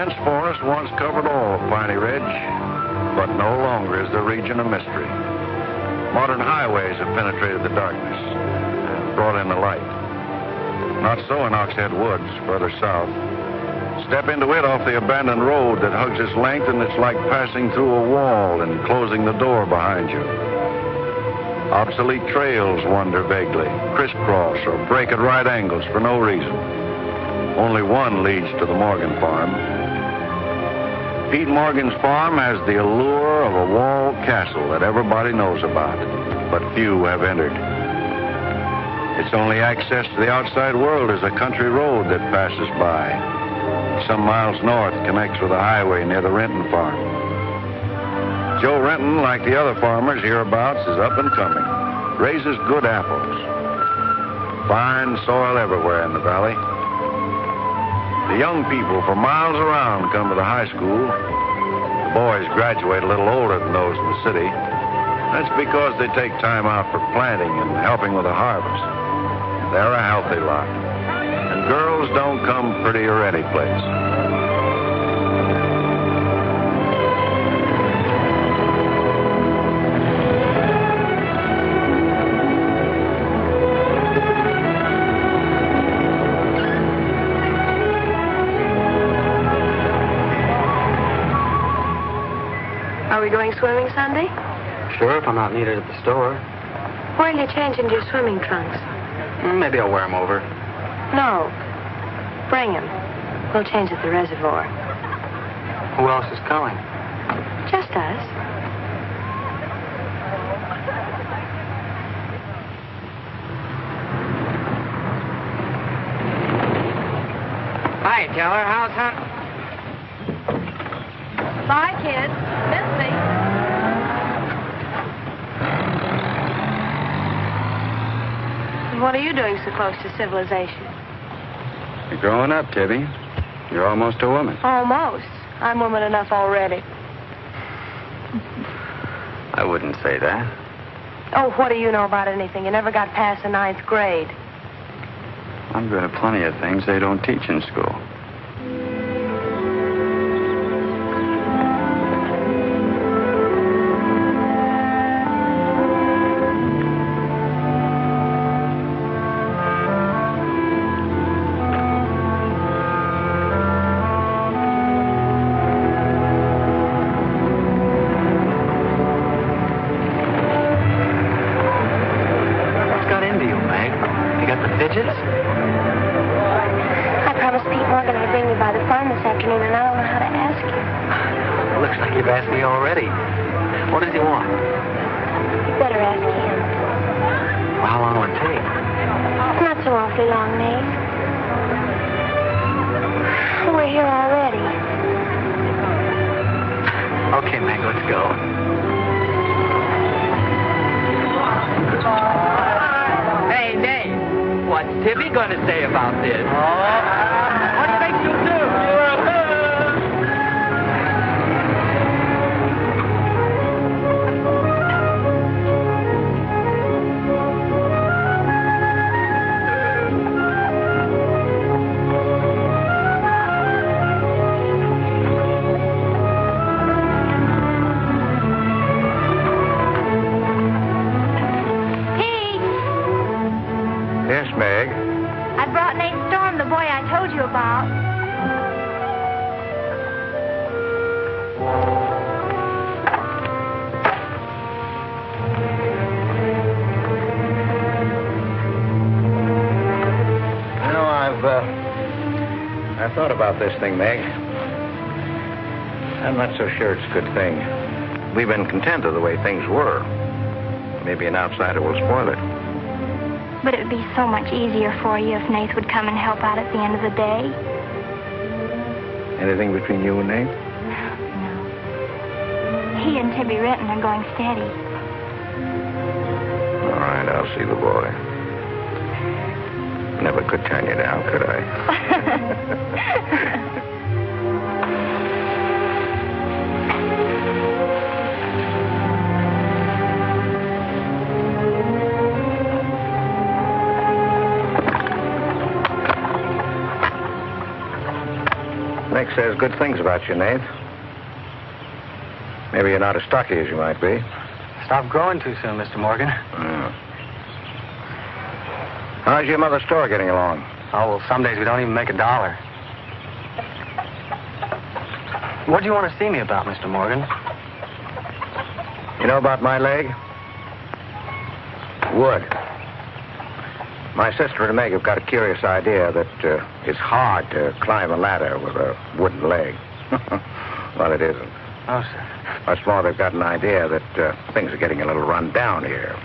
dense forest once covered all of Piney Ridge, but no longer is the region a mystery. Modern highways have penetrated the darkness and brought in the light. Not so in Oxhead Woods, further south. Step into it off the abandoned road that hugs its length, and it's like passing through a wall and closing the door behind you. Obsolete trails wander vaguely, crisscross or break at right angles for no reason. Only one leads to the Morgan farm. Pete Morgan's farm has the allure of a walled castle that everybody knows about, but few have entered. Its only access to the outside world is a country road that passes by. Some miles north connects with a highway near the Renton farm. Joe Renton, like the other farmers hereabouts, is up and coming, raises good apples. Fine soil everywhere in the valley. The young people for miles around come to the high school. The boys graduate a little older than those in the city. That's because they take time out for planting and helping with the harvest. They're a healthy lot. And girls don't come prettier any place. Are we going swimming Sunday? Sure, if I'm not needed at the store. Where'll you change into your swimming trunks? Maybe I'll wear them over. No. Bring them. We'll change at the reservoir. Who else is coming? Just us. Hi, Keller. How's Hunt? Bye, kids. Miss me. What are you doing so close to civilization? You're growing up, Tibby. You're almost a woman. Almost. I'm woman enough already. I wouldn't say that. Oh, what do you know about anything? You never got past the 9th grade. I'm good at plenty of things they don't teach in school. I promised Pete Morgan I'd bring you by the farm this afternoon, and I don't know how to ask you. Looks like you've asked me already. What does he want? You better ask him. Well, how long will it take? It's not so awfully long, Nate. We're here already. Okay, Meg, let's go. Hey, Nate. What's Tibby going to say about this? What makes you do? Yes, Meg. I brought Nate Storm, the boy I told you about. You know, I've thought about this thing, Meg. I'm not so sure it's a good thing. We've been content of the way things were. Maybe an outsider will spoil it. But it would be so much easier for you if Nate would come and help out at the end of the day. Anything between you and Nate? No. He and Tibby Renton are going steady. All right, I'll see the boy. Never could turn you down, could I? Nick says good things about you, Nate. Maybe you're not as stocky as you might be. Stop growing too soon, Mr. Morgan. How's your mother's store getting along? Oh, well, some days we don't even make $1. What do you want to see me about, Mr. Morgan? You know about my leg? Wood. My sister and Meg have got a curious idea that it's hard to climb a ladder with a wooden leg. Well, it isn't. Oh, sir. What's more, they've got an idea that things are getting a little run down here.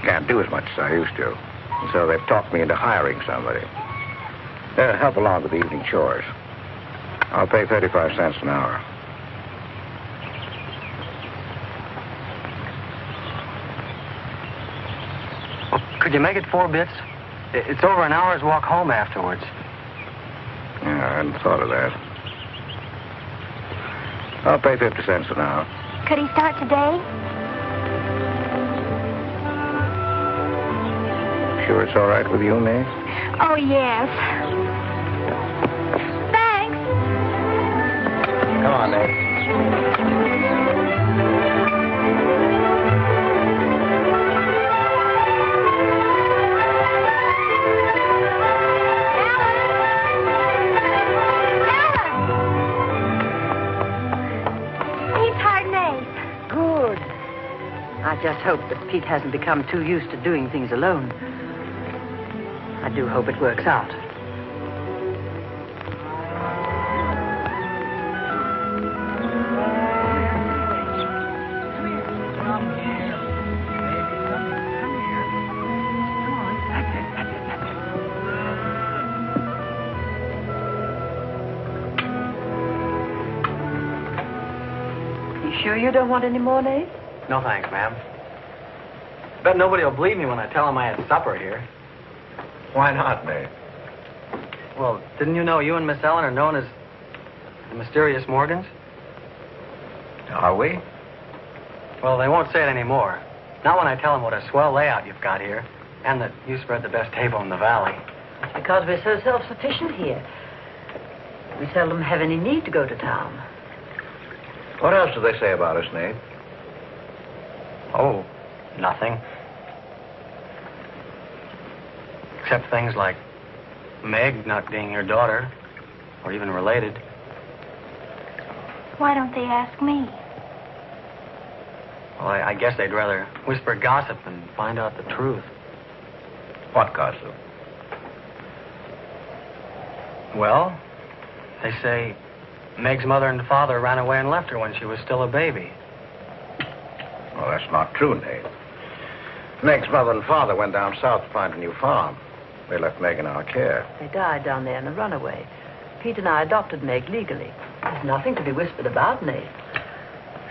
Can't do as much as I used to. And so they've talked me into hiring somebody. Help along with the evening chores. I'll pay 35 cents an hour. Well, could you make it 4 bits? It's over an hour's walk home afterwards. Yeah, I hadn't thought of that. I'll pay 50 cents an hour. Could he start today? Sure it's all right with you, Nate? Oh, yes. Thanks. Come on, Nate. I just hope that Pete hasn't become too used to doing things alone. I do hope it works out. You sure you don't want any more, Nate? No, thanks, ma'am. Bet nobody will believe me when I tell them I had supper here. Why not, Nate? Well, didn't you know you and Miss Ellen are known as the mysterious Morgans? Are we? Well, they won't say it anymore. Not when I tell them what a swell layout you've got here, and that you spread the best table in the valley. It's because we're so self-sufficient here. We seldom have any need to go to town. What else do they say about us, Nate? Oh, nothing. Except things like Meg not being your daughter, or even related. Why don't they ask me? Well, I guess they'd rather whisper gossip than find out the truth. What gossip? Well, they say Meg's mother and father ran away and left her when she was still a baby. Well, that's not true, Nate. Meg's mother and father went down south to find a new farm. They left Meg in our care. They died down there in a runaway. Pete and I adopted Meg legally. There's nothing to be whispered about, Nate.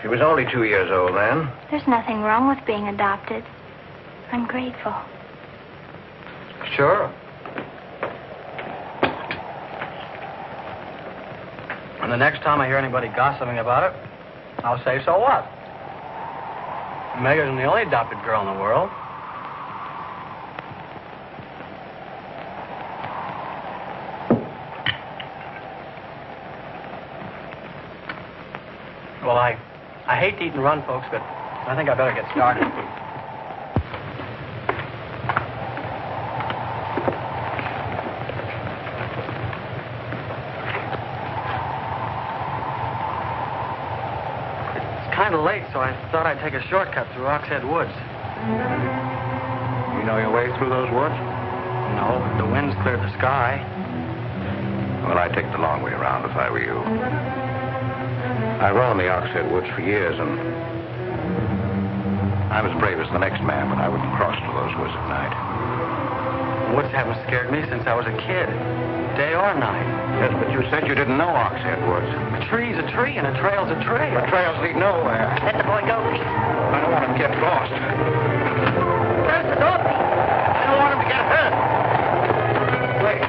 She was only 2 years old then. There's nothing wrong with being adopted. I'm grateful. Sure. And the next time I hear anybody gossiping about it, I'll say, so what? Meg isn't the only adopted girl in the world. Well, I hate to eat and run, folks, but I think I better get started. It's kind of late, so I thought I'd take a shortcut through Oxhead Woods. You know your way through those woods? No, the wind's cleared the sky. Well, I'd take the long way around if I were you. I roamed the Oxhead Woods for years, and I'm as brave as the next man, but I wouldn't cross to those woods at night. Woods haven't scared me since I was a kid, day or night. Yes, but you said you didn't know Oxhead Woods. A tree's a tree, and a trail's a trail. The trails lead nowhere. Let the boy go, Pete. I don't want him to get lost. Close the door, Pete. I don't want him to get hurt. Wait,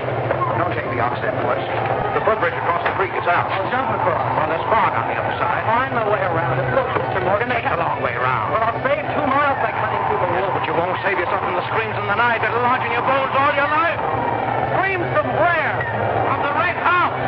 don't take the Oxhead Woods. The footbridge across the creek is out. I'll jump across. Well, there's fog on the other side. Find my way around it. Look, Mr. Morgan, Take a long way around. Well, I'll save 2 miles by cutting through the woods. But you won't save yourself from the screams in the night that'll lodge in your bones all your life. Screams from where? From the wreck house.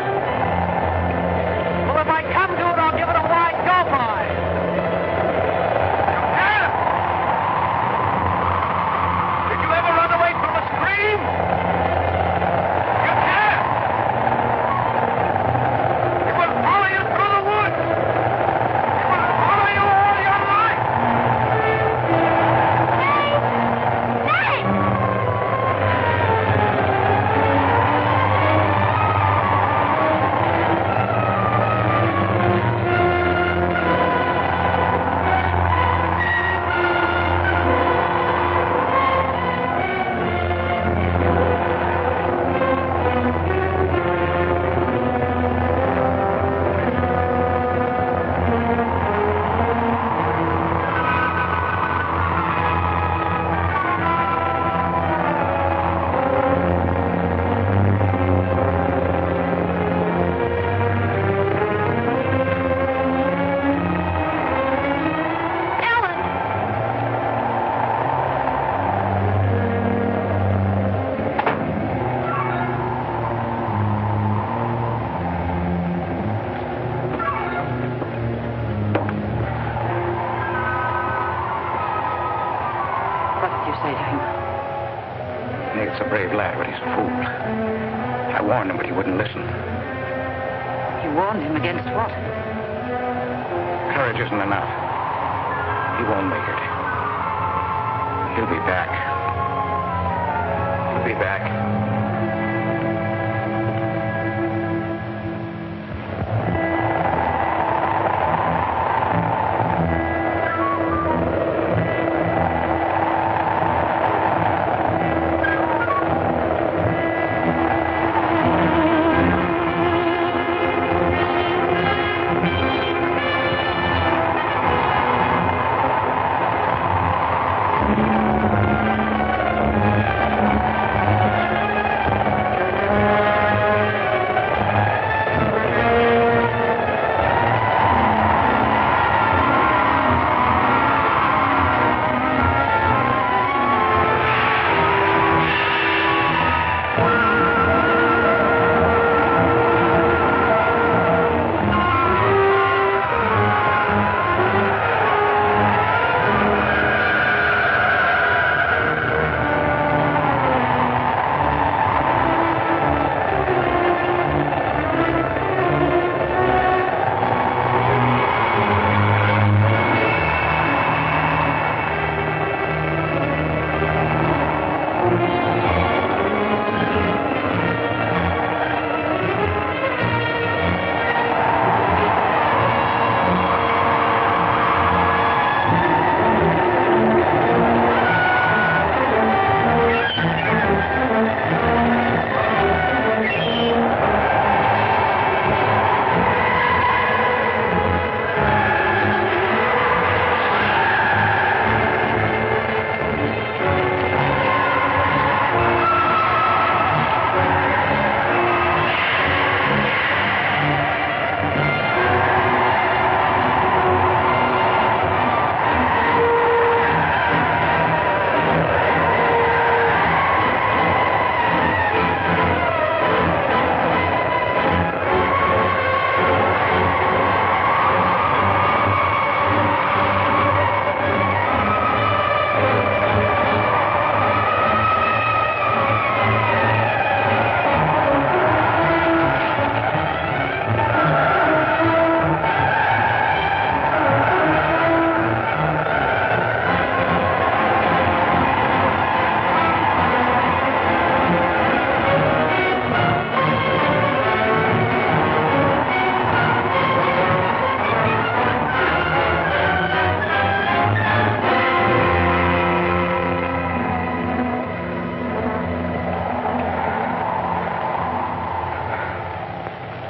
try, but he's a fool. I warned him, but he wouldn't listen. You warned him against what? Courage isn't enough. He won't make it. He'll be back. He'll be back.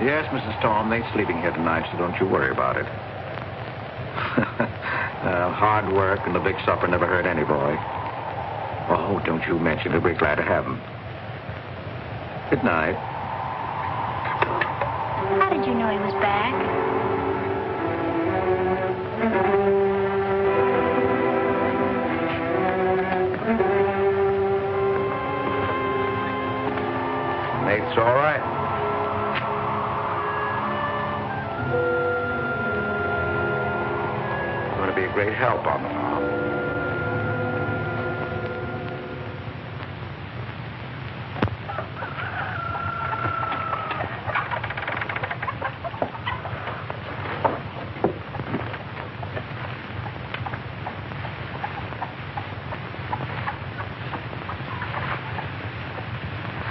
Yes, Mrs. Storm, they're sleeping here tonight, so don't you worry about it. Hard work and the big supper never hurt any boy. Oh, don't you mention it. We're glad to have him. Good night. How did you know he was back? Nate's all right. Going to be a great help on the farm.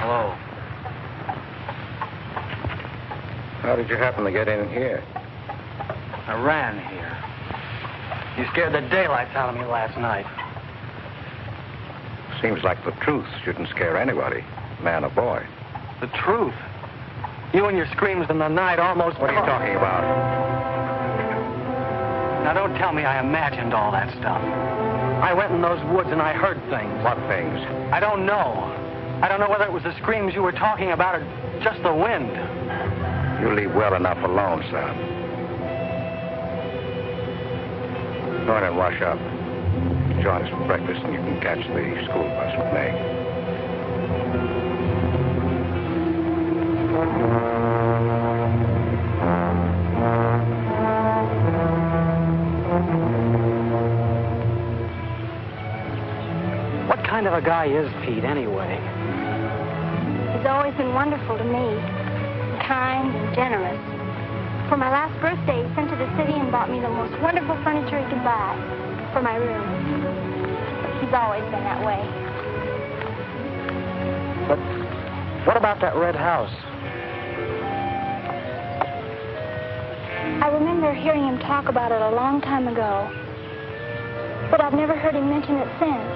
Hello. How did you happen to get in here? I ran here. You scared the daylights out of me last night. Seems like the truth shouldn't scare anybody, man or boy. The truth. You and your screams in the night almost... What are you talking about? Now, don't tell me I imagined all that stuff. I went in those woods and I heard things. What things? I don't know. I don't know whether it was the screams you were talking about or just the wind. You leave well enough alone, son. Go in and wash up. Join us for breakfast, and you can catch the school bus with me. What kind of a guy is Pete, anyway? always been wonderful to me. Kind and generous. For my last birthday, he sent to the city and bought me the most wonderful furniture he could buy for my room. He's always been that way. But what about that red house? I remember hearing him talk about it a long time ago. But I've never heard him mention it since.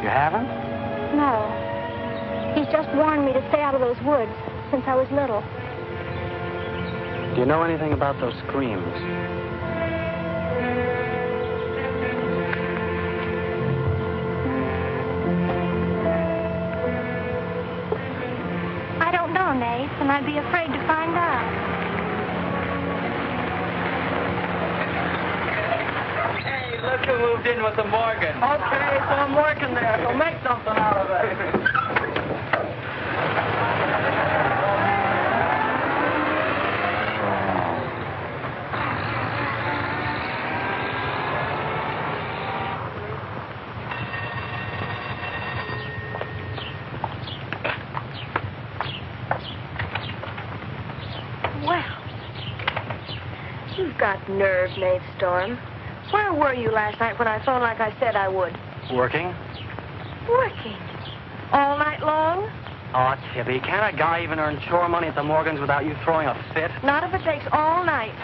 You haven't? No. He's just warned me to stay out of those woods since I was little. Do you know anything about those screams? I don't know, Nate, and I'd be afraid to find out. Hey, look who moved in with the Morgan. Okay, so I'm working there, so make something out of it. Got nerve, Nate Storm. Where were you last night when I phoned like I said I would? Working? Working? All night long? Oh, Tibby, can't a guy even earn chore money at the Morgans without you throwing a fit? Not if it takes all night.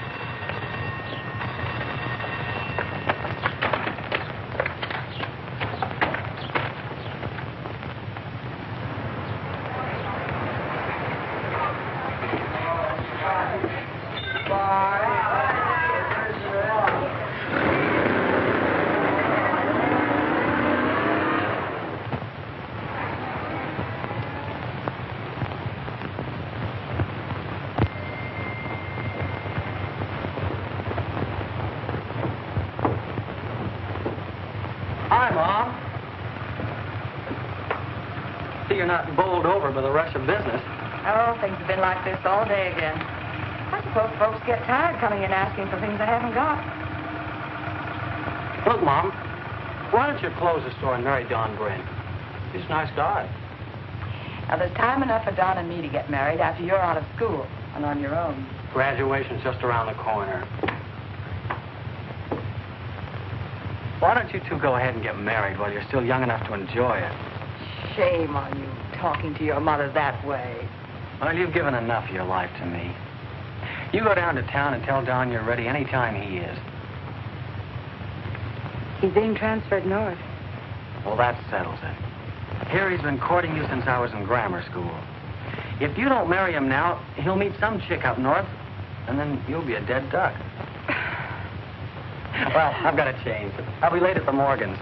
Hi, Mom. See, you're not bowled over by the rush of business. Oh, things have been like this all day again. I suppose folks get tired coming in asking for things they haven't got. Look, Mom, why don't you close the store and marry Don Bryn? He's a nice guy. Now, there's time enough for Don and me to get married after you're out of school and on your own. Graduation's just around the corner. Why don't you two go ahead and get married while you're still young enough to enjoy it? Shame on you, talking to your mother that way. Well, you've given enough of your life to me. You go down to town and tell Don you're ready any time he is. He's being transferred north. Well, that settles it. Here he's been courting you since I was in grammar school. If you don't marry him now, he'll meet some chick up north, and then you'll be a dead duck. Well, I've got to change. I'll be late at the Morgans.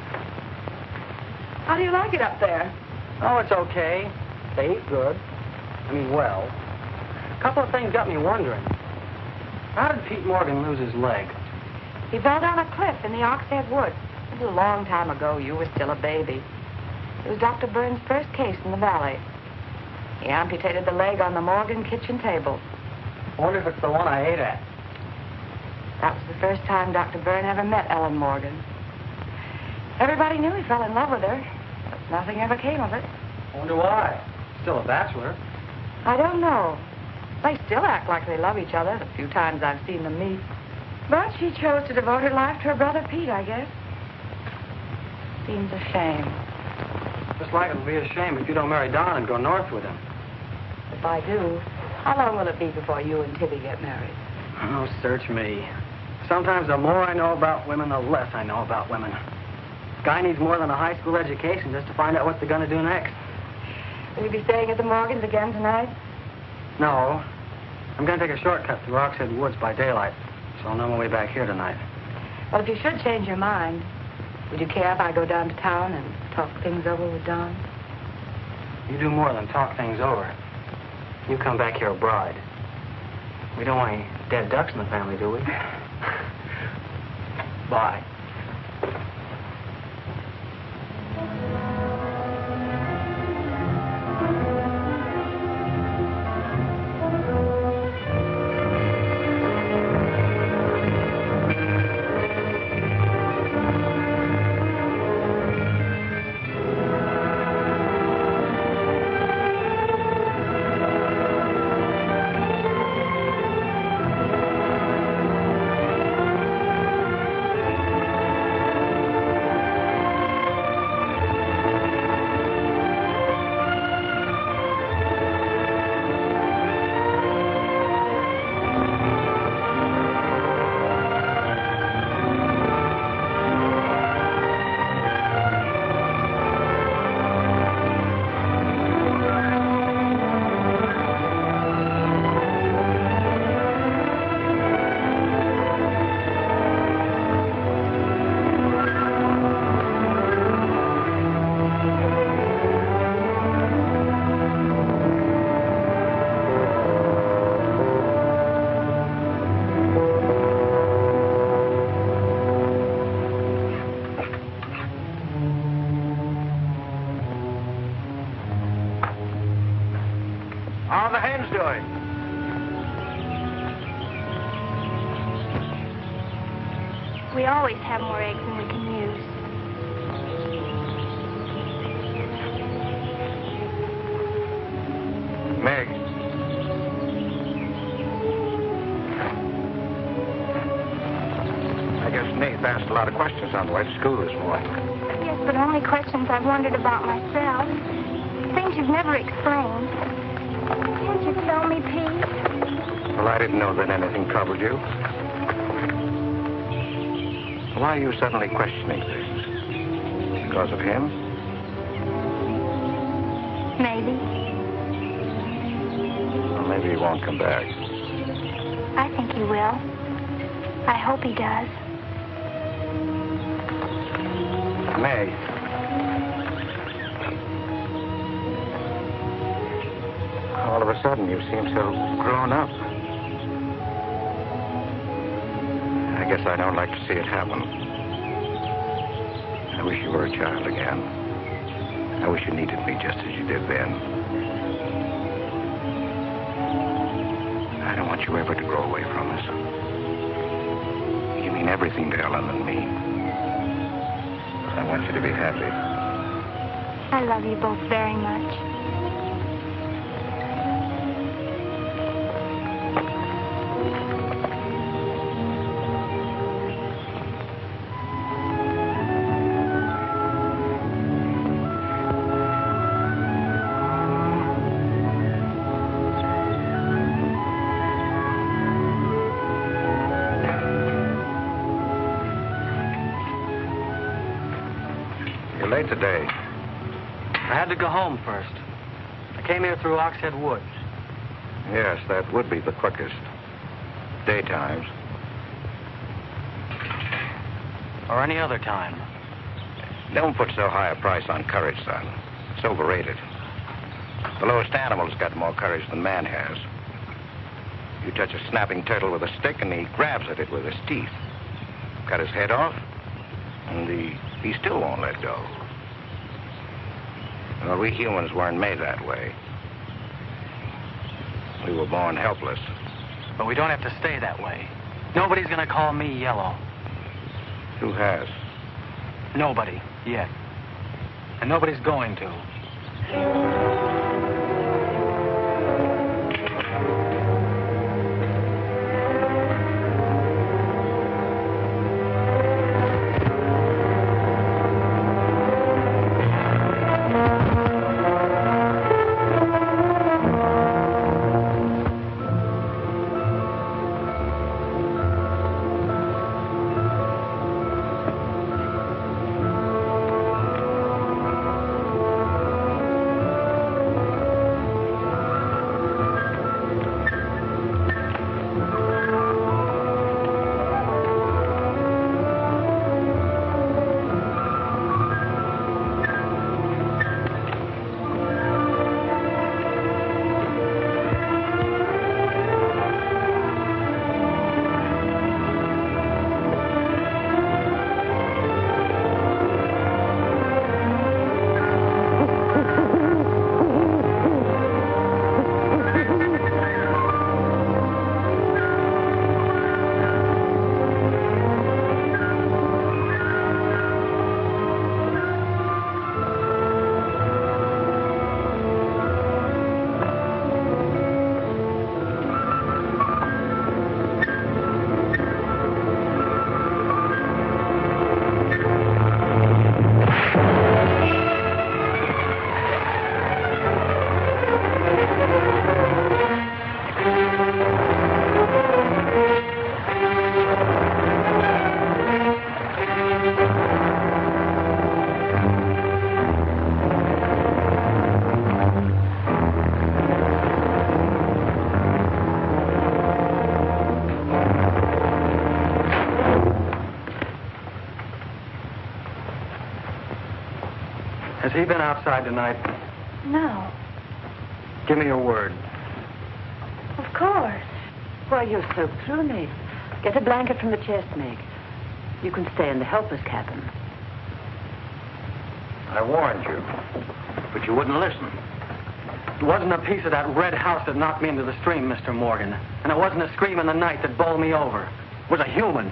How do you like it up there? Oh, it's okay. They eat good. I mean, well. A couple of things got me wondering. How did Pete Morgan lose his leg? He fell down a cliff in the Oxhead Woods. It was a long time ago. You were still a baby. It was Dr. Burns' first case in the valley. He amputated the leg on the Morgan kitchen table. I wonder if it's the one I ate at. That was the first time Dr. Byrne ever met Ellen Morgan. Everybody knew he fell in love with her, but nothing ever came of it. I wonder why. Still a bachelor. I don't know. They still act like they love each other, the few times I've seen them meet. But she chose to devote her life to her brother Pete, I guess. Seems a shame. Just like it'll be a shame if you don't marry Don and go north with him. If I do, how long will it be before you and Tibby get married? Oh, search me. Sometimes the more I know about women, the less I know about women. Guy needs more than a high school education just to find out what they're going to do next. Will you be staying at the Morgans again tonight? No. I'm going to take a shortcut through Oxhead Woods by daylight, so I'll know my way back here tonight. Well, if you should change your mind, would you care if I go down to town and talk things over with Don? You do more than talk things over. You come back here a bride. We don't want any dead ducks in the family, do we? Bye. How are the hens doing? We always have more eggs than we can use. Meg. I guess Nate asked a lot of questions on the way to school this morning. Yes, but only questions I've wondered about myself. Things you've never explained. Can't you tell me, Pete? Well, I didn't know that anything troubled you. Why are you suddenly questioning things? Because of him? Maybe. Well, maybe he won't come back. I think he will. I hope he does. Meg. All of a sudden, you seem so grown up. I guess I don't like to see it happen. I wish you were a child again. I wish you needed me just as you did then. I don't want you ever to grow away from us. You mean everything to Ellen and me. I want you to be happy. I love you both very much. You're late today. I had to go home first. I came here through Oxhead Woods. Yes, that would be the quickest. Daytimes. Or any other time. Don't put so high a price on courage, son. It's overrated. The lowest animal's got more courage than man has. You touch a snapping turtle with a stick and he grabs at it with his teeth. Cut his head off, and he still won't let go. Well, we humans weren't made that way. We were born helpless. But we don't have to stay that way. Nobody's gonna call me yellow. Who has? Nobody, yet. And nobody's going to. Has he been outside tonight? No. Give me your word. Of course. Why, you're so plumey. Get a blanket from the chest, Meg. You can stay in the helpless cabin. I warned you, but you wouldn't listen. It wasn't a piece of that red house that knocked me into the stream, Mr. Morgan. And it wasn't a scream in the night that bowled me over. It was a human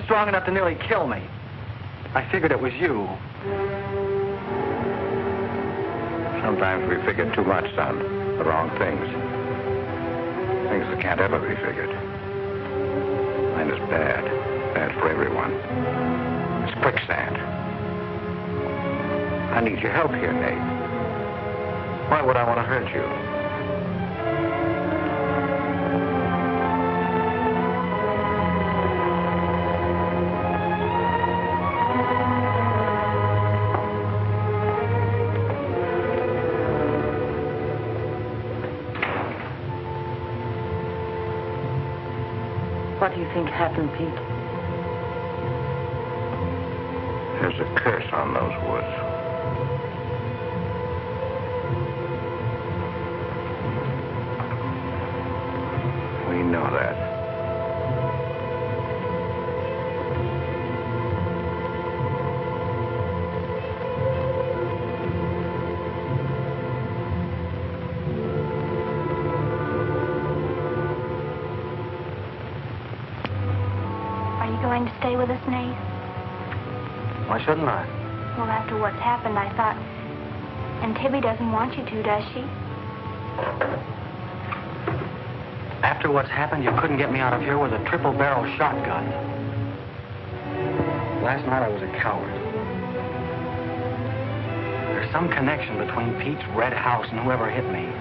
strong enough to nearly kill me. I figured it was you. Sometimes we figure too much, son. The wrong things. Things that can't ever be figured. Mine is bad. Bad for everyone. It's quicksand. I need your help here, Nate. Why would I want to hurt you? What do you think happened, Pete? There's a curse on those woods. We know that. Are you going to stay with us, Nate? Why shouldn't I? Well, after what's happened, I thought... And Tibby doesn't want you to, does she? After what's happened, you couldn't get me out of here with a triple-barrel shotgun. Last night I was a coward. There's some connection between Pete's red house and whoever hit me.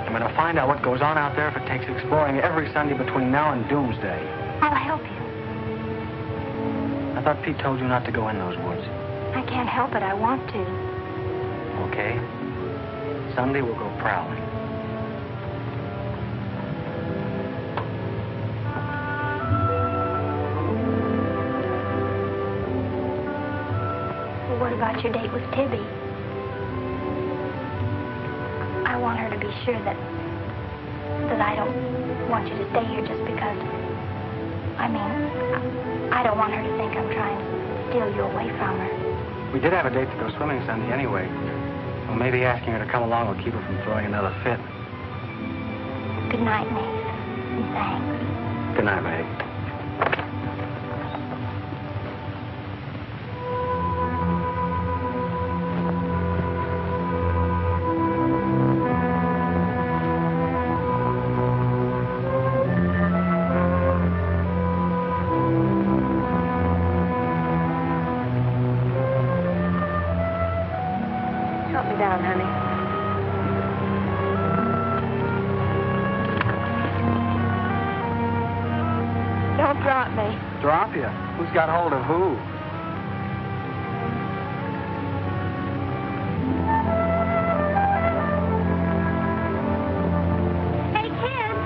I'm going to find out what goes on out there if it takes exploring every Sunday between now and doomsday. I'll help you. I thought Pete told you not to go in those woods. I can't help it. I want to. Okay. Sunday we'll go prowling. Well, what about your date with Tibby? I want her to be sure that I don't want you to stay here just because... I don't want her to think I'm trying to steal you away from her. We did have a date to go swimming Sunday anyway. Well, maybe asking her to come along will keep her from throwing another fit. Good night, Nate. And thanks. Good night, babe. Down, honey. Don't drop me. Drop you? Who's got hold of who? Hey, kids.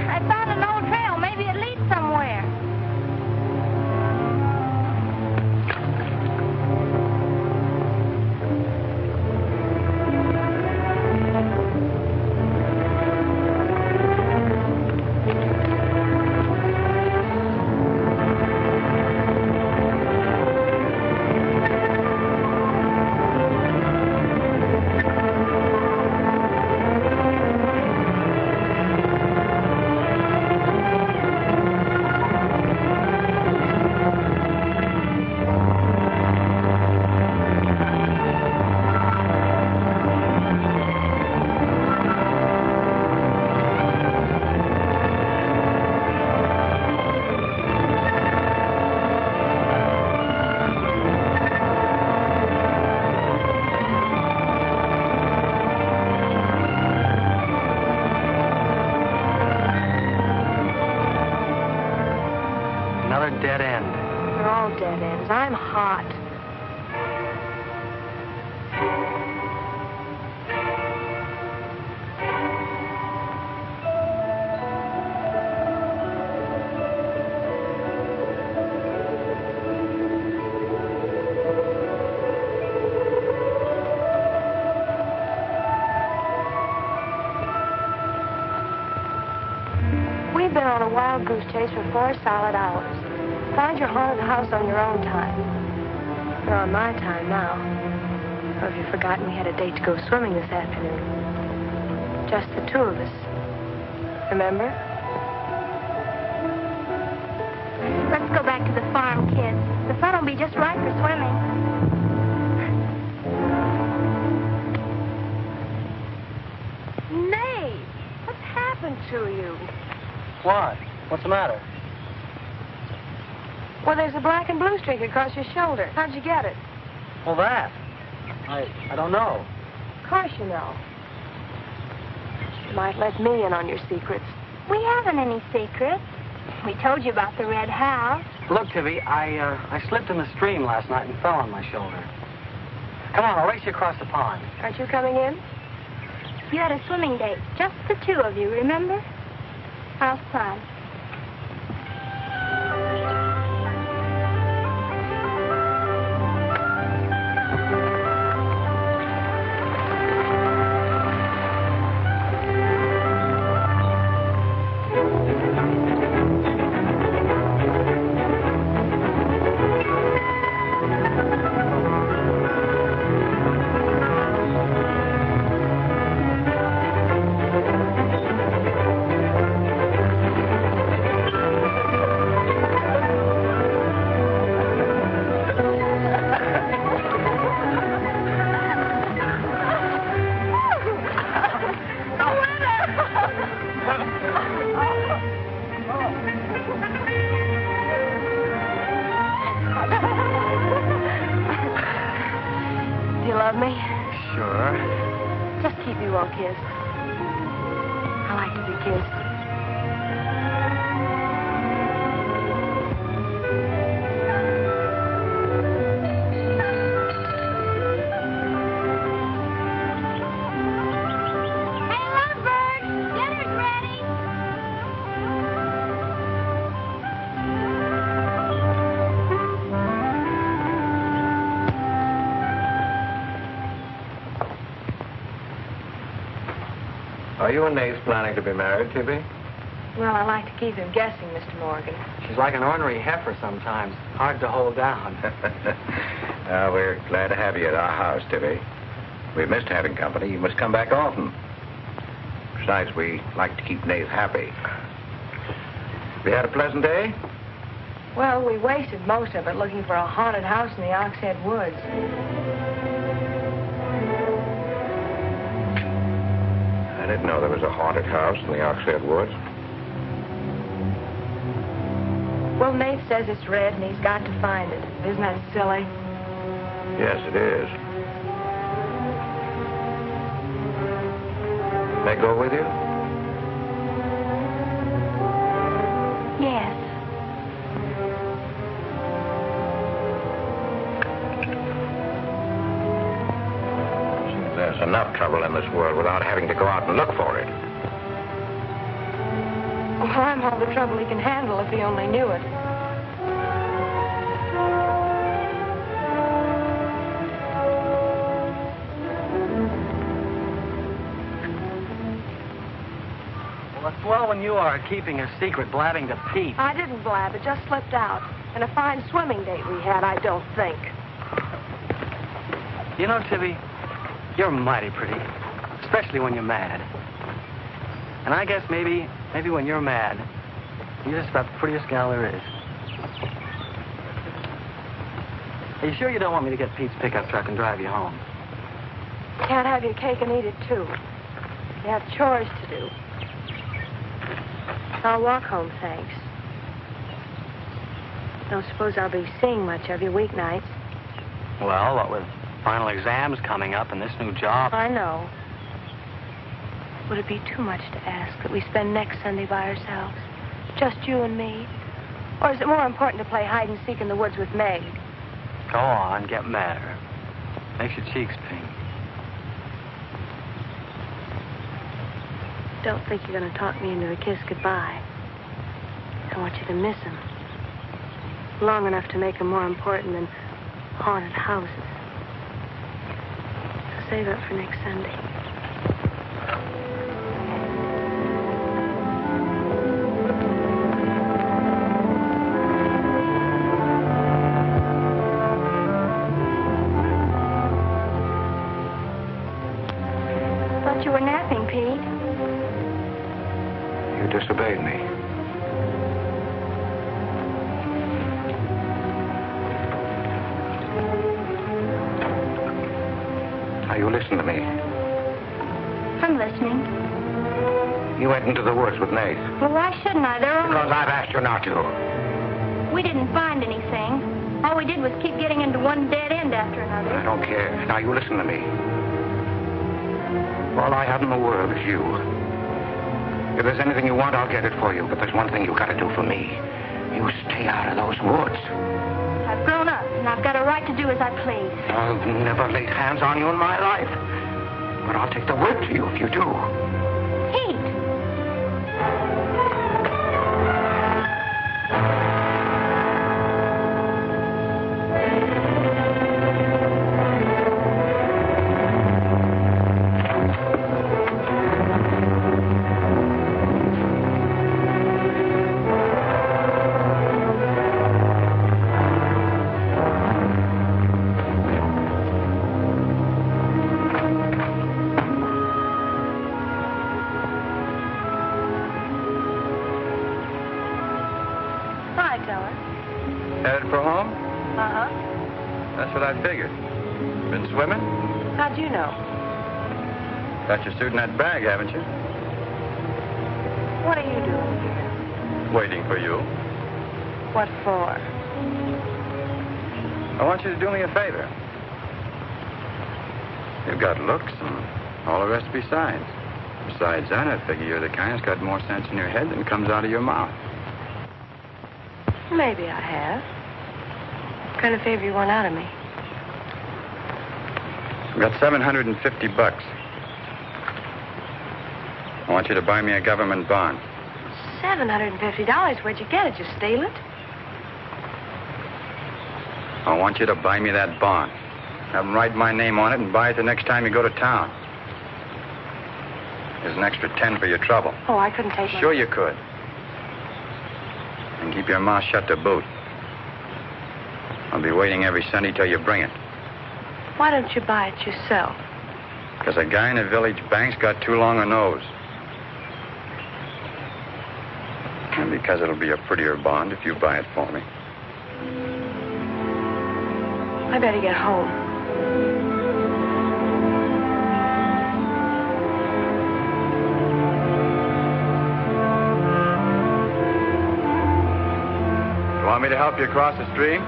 I found an old trail. Maybe it leads somewhere. Dead end. They're all dead ends. I'm hot. We've been on a wild goose chase for 4 solid hours. Find your haunted house on your own time. You're on my time now. Or have you forgotten we had a date to go swimming this afternoon? Just the two of us. Remember? Let's go back to the farm, kids. The fun will be just right for swimming. Nate, what's happened to you? What? What's the matter? Well, there's a black and blue streak across your shoulder. How'd you get it? Well, that. I don't know. Of course you know. You might let me in on your secrets. We haven't any secrets. We told you about the red house. Look, Tivy, I slipped in the stream last night and fell on my shoulder. Come on, I'll race you across the pond. Aren't you coming in? You had a swimming date, just the two of you, remember? How's fun? Do you love me? Sure. Just keep me well kissed. I like to be kissed. Hey, Lovebird! Dinner's ready! Are you and Nate planning to be married, Tibby? Well, I like to keep him guessing, Mr. Morgan. She's like an ornery heifer sometimes. Hard to hold down. We're glad to have you at our house, Tibby. We've missed having company. You must come back often. Besides, we like to keep Nate happy. Have you had a pleasant day? Well, we wasted most of it looking for a haunted house in the Oxhead Woods. I didn't know there was a haunted house in the Oxhead Woods. Well, Nate says it's red and he's got to find it. Isn't that silly? Yes, it is. May I go with you? Yes. There's enough trouble in this world without having to go out and look for it. Well, I'm all the trouble he can handle if he only knew it. Well, it's swell when you are keeping a secret, blabbing to Pete. I didn't blab. It just slipped out. And a fine swimming date we had, I don't think. You know, Tibby, you're mighty pretty, especially when you're mad. And I guess maybe when you're mad, you're just about the prettiest gal there is. Are you sure you don't want me to get Pete's pickup truck and drive you home? Can't have your cake and eat it, too. You have chores to do. I'll walk home, thanks. Don't suppose I'll be seeing much of you weeknights. Well, what with final exams coming up and this new job. I know. Would it be too much to ask that we spend next Sunday by ourselves? Just you and me? Or is it more important to play hide and seek in the woods with Meg? Go on, get madder. Makes your cheeks pink. Don't think you're going to talk me into a kiss goodbye. I want you to miss him. Long enough to make him more important than haunted houses. So save it for next Sunday. thought you were napping, Pete. You disobeyed me. Now, you listen to me. I'm listening. You went into the woods with Nate. Well, why shouldn't I? They're Because only... I've asked you not to. We didn't find anything. All we did was keep getting into one dead end after another. I don't care. Now, you listen to me. All I have in the world is you. If there's anything you want, I'll get it for you. But there's one thing you gotta do for me. You stay out of those woods. I've grown up, and I've got a right to do as I please. I've never laid hands on you in my life. But I'll take the word to you if you do. Pete! Headed for home? Uh-huh. That's what I figured. Been swimming? How'd you know? Got your suit in that bag, haven't you? What are you doing here? Waiting for you. What for? I want you to do me a favor. You've got looks and all the rest besides. Besides that, I figure you're the kind that's got more sense in your head than comes out of your mouth. Maybe I have. What kind of favor you want out of me? I've got $750. I want you to buy me a government bond. $750? Where'd you get it? You steal it? I want you to buy me that bond. Have them write my name on it and buy it the next time you go to town. There's an extra 10 for your trouble. Oh, I couldn't take my... Sure you could. And keep your mouth shut to boot. I'll be waiting every Sunday till you bring it. Why don't you buy it yourself? Because a guy in a village bank's got too long a nose. And because it'll be a prettier bond if you buy it for me. I better get home. You want me to help you across the stream?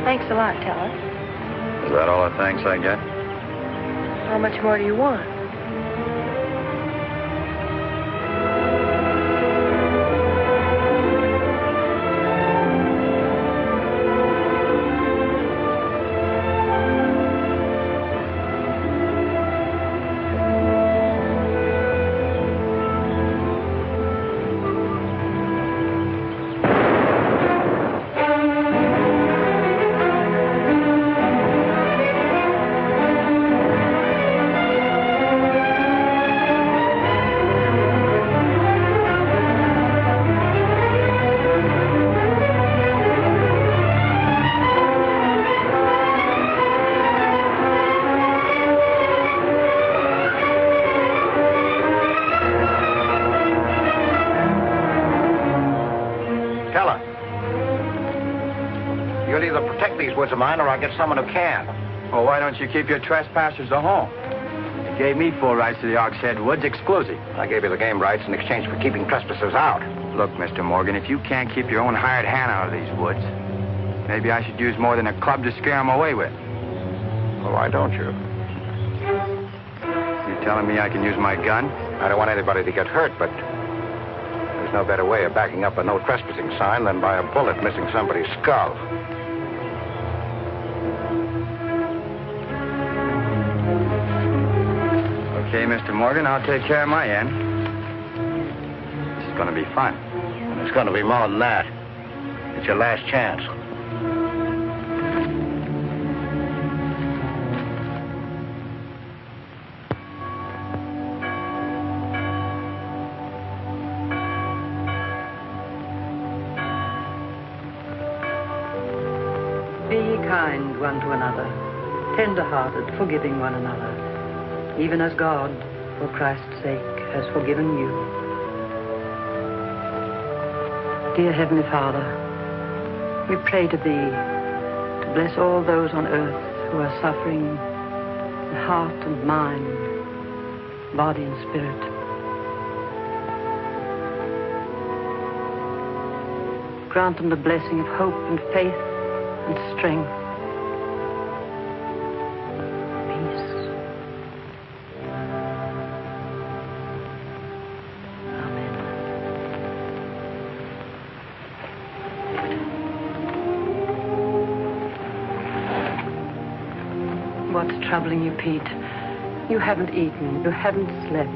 Thanks a lot, Teller. Is that all the thanks I get? How much more do you want? You'll either protect these woods of mine or I'll get someone who can. Well, why don't you keep your trespassers at home? You gave me full rights to the Ox Head Woods exclusive. I gave you the game rights in exchange for keeping trespassers out. Look, Mr. Morgan, if you can't keep your own hired hand out of these woods, maybe I should use more than a club to scare them away with. Well, why don't you? You telling me I can use my gun? I don't want anybody to get hurt, but there's no better way of backing up a no trespassing sign than by a bullet missing somebody's skull. Okay, Mr. Morgan, I'll take care of my end. This is going to be fun. And it's going to be more than that. It's your last chance. Be ye kind one to another, tender-hearted, forgiving one another, even as God, for Christ's sake, has forgiven you. Dear Heavenly Father, we pray to Thee to bless all those on earth who are suffering in heart and mind, body and spirit. Grant them the blessing of hope and faith and strength. Peace. Amen. What's troubling you, Pete? You haven't eaten. You haven't slept.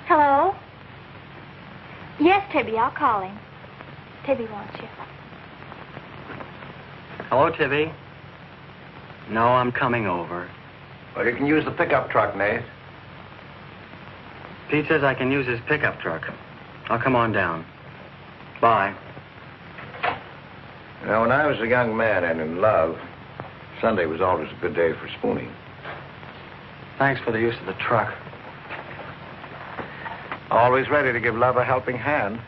Hello? Yes, Tibby, I'll call him. Tibby wants you. Hello, Tibby. No, I'm coming over. Well, you can use the pickup truck, Nate. Pete says I can use his pickup truck. I'll come on down. Bye. You know, when I was a young man and in love, Sunday was always a good day for spooning. Thanks for the use of the truck. Always ready to give love a helping hand.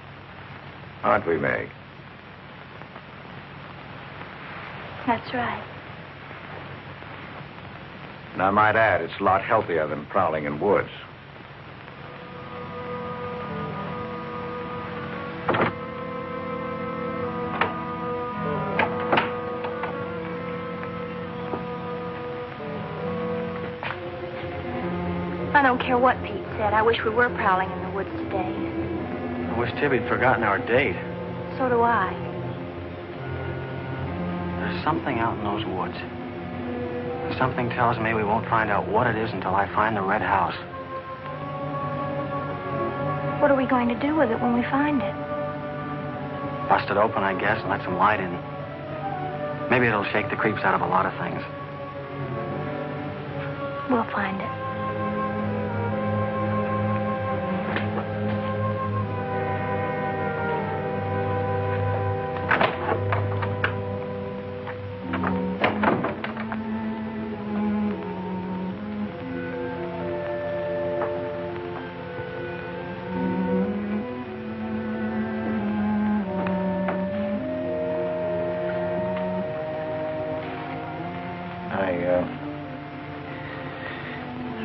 Aren't we, Meg? That's right. And I might add, it's a lot healthier than prowling in woods. I don't care what Pete said. I wish we were prowling in the woods today. I wish Tibby'd forgotten our date. So do I. There's something out in those woods. Something tells me we won't find out what it is until I find the red house. What are we going to do with it when we find it? Bust it open, I guess, and let some light in. Maybe it'll shake the creeps out of a lot of things. We'll find it.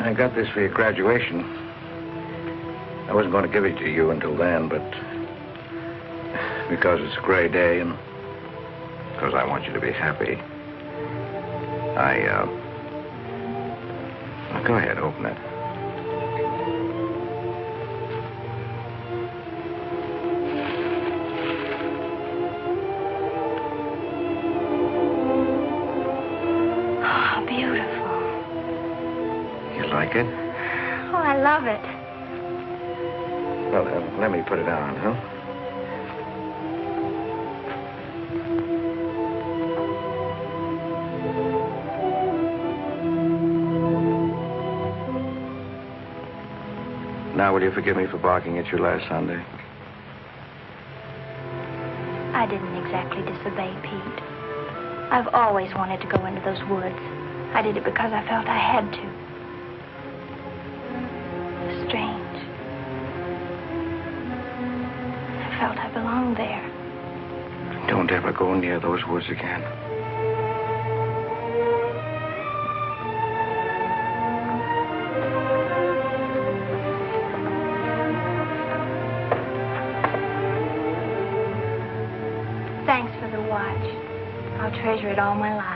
I got this for your graduation. I wasn't going to give it to you until then, but because it's a gray day and because I want you to be happy, well, go ahead, open it. Oh, beautiful. Like it? Oh, I love it. Well, let me put it on, huh? Now, will you forgive me for barking at you last Sunday? I didn't exactly disobey Pete. I've always wanted to go into those woods. I did it because I felt I had to. Strange. I felt I belonged there. Don't ever go near those woods again. Thanks for the watch. I'll treasure it all my life.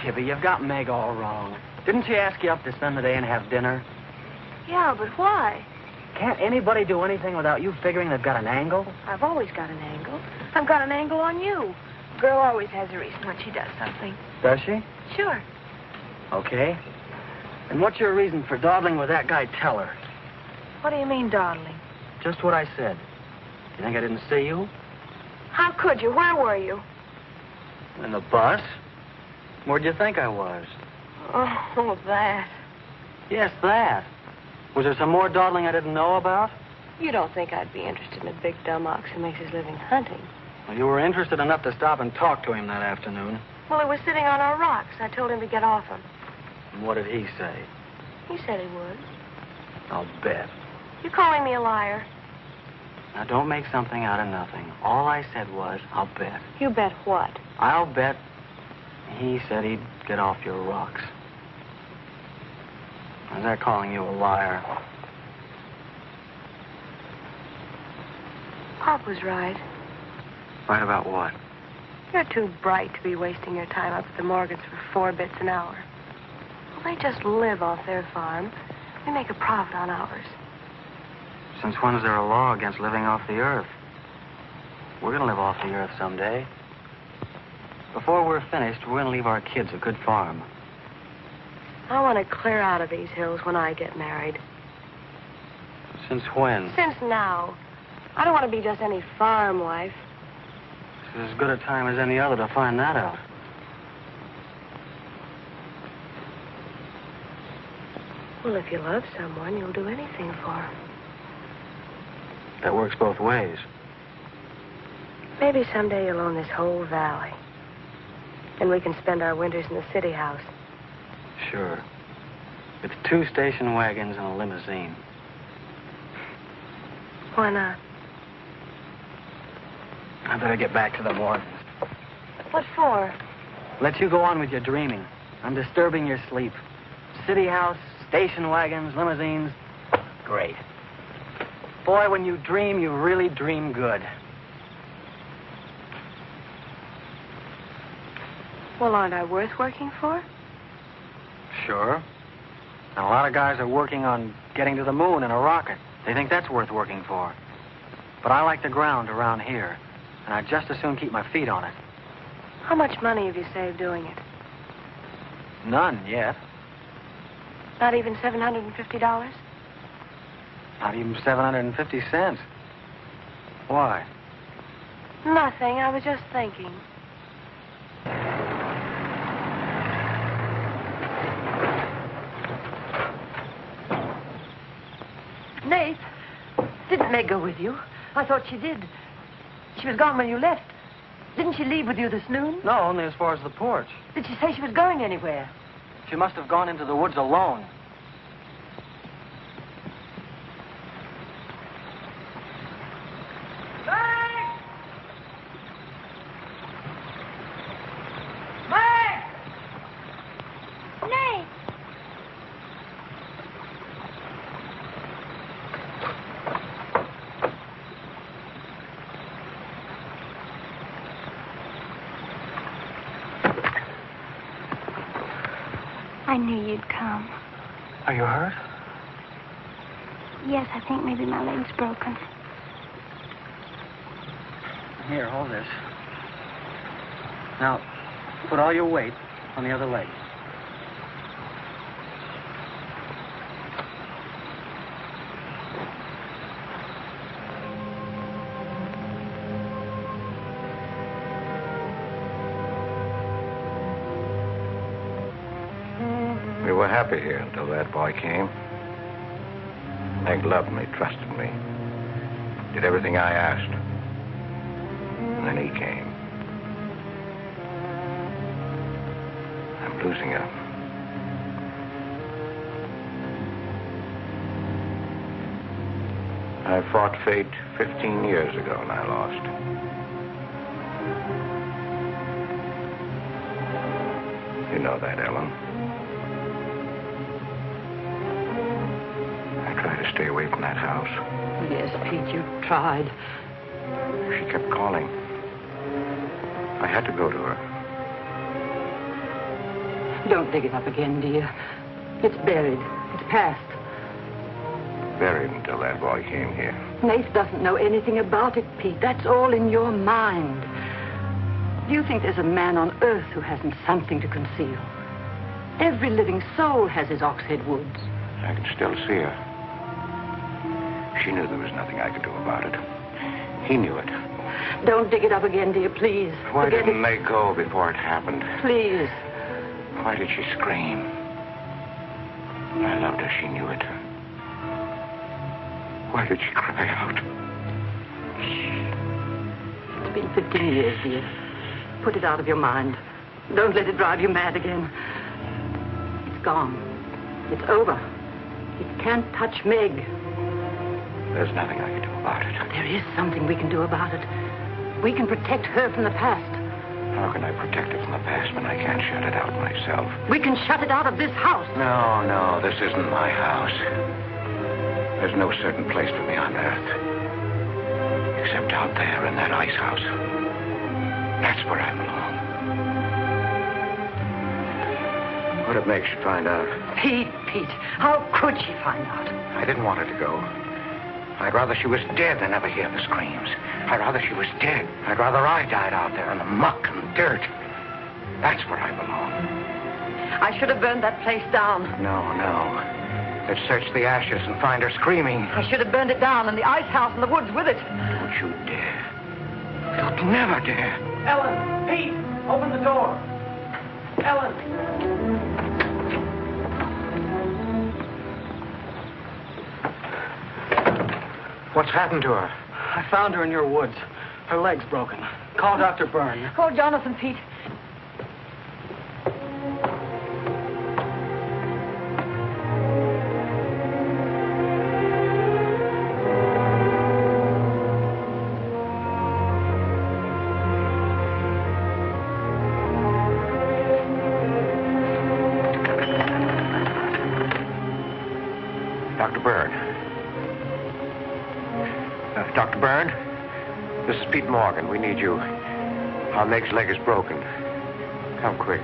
Tibby, you've got Meg all wrong. Didn't she ask you up to spend the day and have dinner? Yeah, but why? Can't anybody do anything without you figuring they've got an angle? I've always got an angle. I've got an angle on you. A girl always has a reason when she does something. Does she? Sure. Okay. And what's your reason for dawdling with that guy Teller? What do you mean, dawdling? Just what I said. You think I didn't see you? How could you? Where were you? In the bus? Where'd you think I was? Oh, that. Yes, that. Was there some more dawdling I didn't know about? You don't think I'd be interested in a big dumb ox who makes his living hunting? Well, you were interested enough to stop and talk to him that afternoon. Well, he was sitting on our rocks. I told him to get off them. And what did he say? He said he would. I'll bet. You calling me a liar? Now, don't make something out of nothing. All I said was, I'll bet. You bet what? I'll bet he said he'd get off your rocks. Is that calling you a liar? Pop was right. Right about what? You're too bright to be wasting your time up at the Morgans for 4 bits an hour. Well, they just live off their farm. We make a profit on ours. Since when is there a law against living off the earth? We're going to live off the earth someday. Before we're finished, we're going to leave our kids a good farm. I want to clear out of these hills when I get married. Since when? Since now. I don't want to be just any farm wife. This is as good a time as any other to find that out. Well, if you love someone, you'll do anything for him. That works both ways. Maybe someday you'll own this whole valley. And we can spend our winters in the city house. Sure. With 2 station wagons and a limousine. Why not? I better get back to the Morgans. What for? Let you go on with your dreaming. I'm disturbing your sleep. City house, station wagons, limousines. Great. Boy, when you dream, you really dream good. Well, aren't I worth working for? Sure. And a lot of guys are working on getting to the moon in a rocket. They think that's worth working for. But I like the ground around here, and I'd just as soon keep my feet on it. How much money have you saved doing it? None yet. Not even $750? Not even 750 cents. Why? Nothing. I was just thinking. Nate, didn't Meg go with you? I thought she did. She was gone when you left. Didn't she leave with you this noon? No, only as far as the porch. Did she say she was going anywhere? She must have gone into the woods alone. I knew you'd come. Are you hurt? Yes, I think maybe my leg's broken. Here, hold this. Now, put all your weight on the other leg. We were happy here until that boy came. Meg loved me, trusted me, did everything I asked. And then he came. I'm losing her. I fought fate 15 years ago and I lost. You know that, Ellen. Stay away from that house. Yes, Pete, you tried. She kept calling. I had to go to her. Don't dig it up again, dear. It's buried. It's past. Buried until that boy came here. Nath doesn't know anything about it, Pete. That's all in your mind. Do you think there's a man on earth who hasn't something to conceal? Every living soul has his Oxhead Woods. I can still see her. She knew there was nothing I could do about it. He knew it. Don't dig it up again, dear, please. Why Forget didn't it. they go before it happened? Please. Why did she scream? I loved her. She knew it. Why did she cry out? It's been 15 years, dear. Put it out of your mind. Don't let it drive you mad again. It's gone. It's over. It can't touch Meg. There's nothing I can do about it. There is something we can do about it. We can protect her from the past. How can I protect it from the past when I can't shut it out myself? We can shut it out of this house. No, this isn't my house. There's no certain place for me on earth. Except out there in that ice house. That's where I belong. What if Meg should find out? Pete, how could she find out? I didn't want her to go. I'd rather she was dead than ever hear the screams. I'd rather she was dead. I'd rather I died out there in the muck and dirt. That's where I belong. I should have burned that place down. No. Let's search the ashes and find her screaming. I should have burned it down and the ice house and the woods with it. Don't you dare. You'd never dare. Ellen, Pete, open the door. Ellen. What's happened to her? I found her in your woods. Her leg's broken. Call Dr. Byrne. Call Jonathan, Pete. Dr. Byrne. Dr. Byrne? This is Pete Morgan. We need you. Our Meg's leg is broken. Come quick.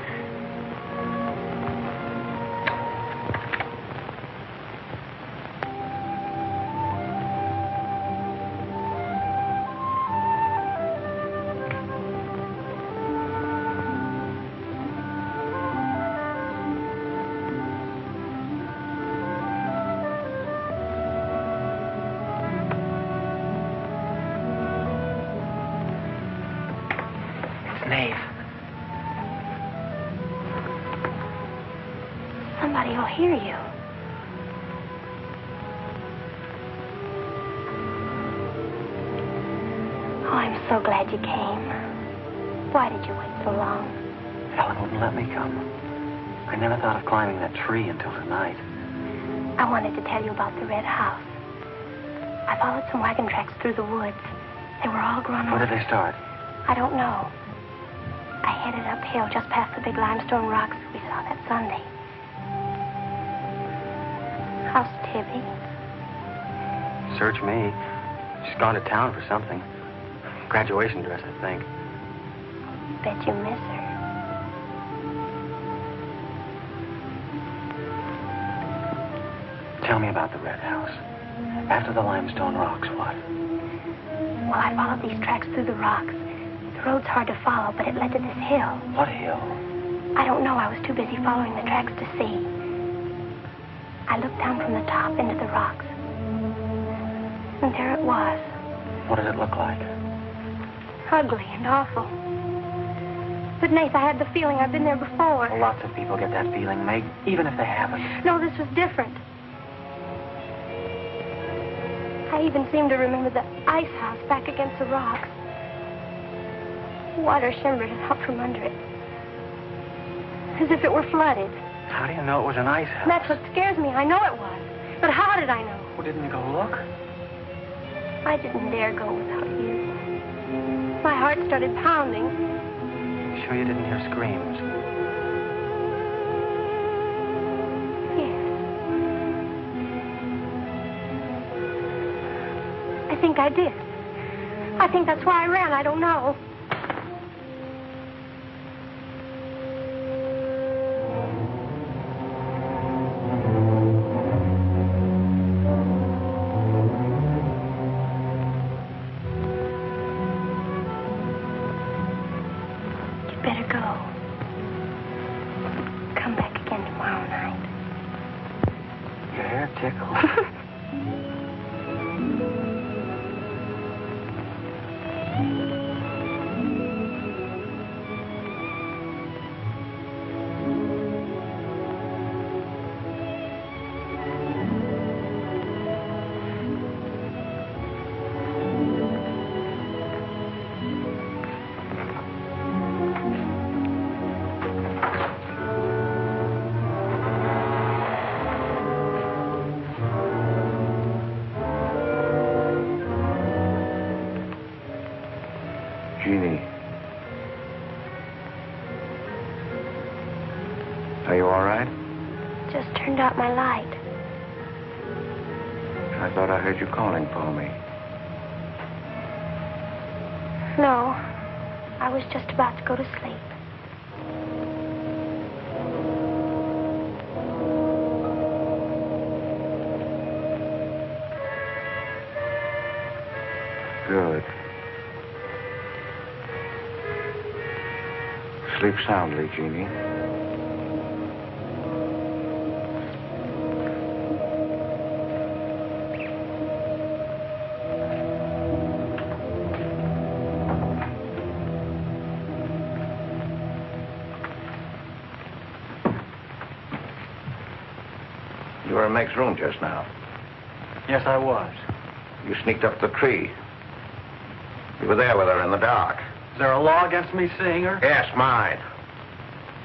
Somebody will hear you. Oh, I'm so glad you came. Why did you wait so long? Ellen wouldn't let me come. I never thought of climbing that tree until tonight. I wanted to tell you about the red house. I followed some wagon tracks through the woods. They were all grown Where up. did they start? I don't know. I headed uphill just past the big limestone rocks we saw that Sunday. How's Tibby? Search me. She's gone to town for something. Graduation dress, I think. Bet you miss her. Tell me about the red house. After the limestone rocks, what? Well, I followed these tracks through the rocks. The road's hard to follow, but it led to this hill. What hill? I don't know. I was too busy following the tracks to see. I looked down from the top into the rocks. And there it was. What did it look like? Ugly and awful. But, Nath, I had the feeling I'd been there before. Well, lots of people get that feeling, Meg, even if they haven't. No, this was different. I even seemed to remember the ice house back against the rocks. Water shimmered out from under it. As if it were flooded. How do you know it was an ice house? That's what scares me. I know it was. But how did I know? Well, didn't you go look? I didn't dare go without you. My heart started pounding. You sure you didn't hear screams? Yes. I think I did. I think that's why I ran. I don't know. tickle. Jeannie. Are you all right? Just turned out my light. I thought I heard you calling for me. No, I was just about to go to sleep. Good. Sleep soundly, Jeannie. You were in Meg's room just now. Yes, I was. You sneaked up the tree. You were there with her in the dark. Is there a law against me seeing her? Yes, mine.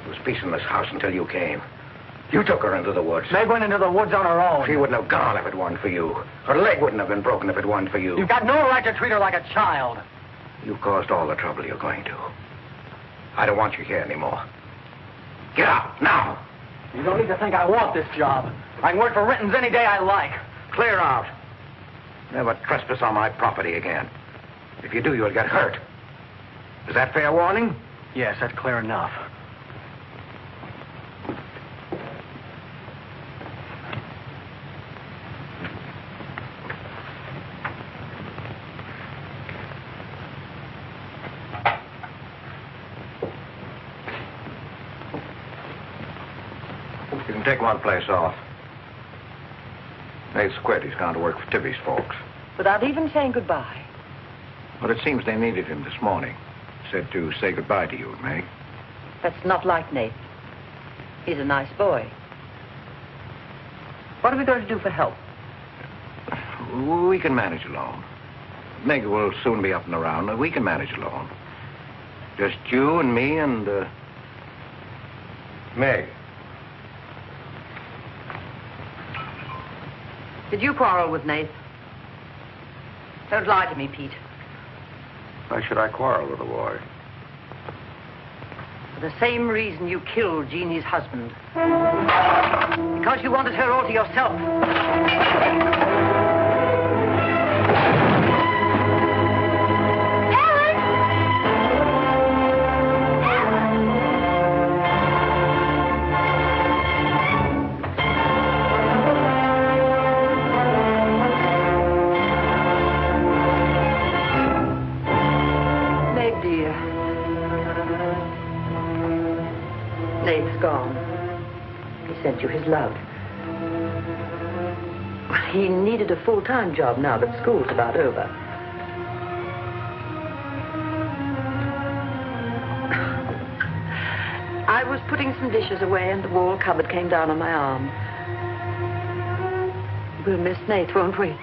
There was peace in this house until you came. You took her into the woods. Meg went into the woods on her own. She wouldn't have gone if it weren't for you. Her leg wouldn't have been broken if it weren't for you. You've got no right to treat her like a child. You caused all the trouble you're going to. I don't want you here anymore. Get out, now. You don't need to think I want this job. I can work for Renton's any day I like. Clear out. Never trespass on my property again. If you do, you'll get hurt. Is that fair warning? Yes, that's clear enough. You can take one place off. Nate's quit. He's gone to work for Tibby's folks. Without even saying goodbye. But it seems they needed him this morning. Said to say goodbye to you, Meg. That's not like Nate. He's a nice boy. What are we going to do for help? We can manage alone. Meg will soon be up and around. We can manage alone. Just you and me and, Meg. Did you quarrel with Nate? Don't lie to me, Pete. Why should I quarrel with a boy? For the same reason you killed Jeannie's husband. Because you wanted her all to yourself. Sent you his love. He needed a full-time job now that school's about over. I was putting some dishes away and the wall cupboard came down on my arm. We'll miss Nate, won't we?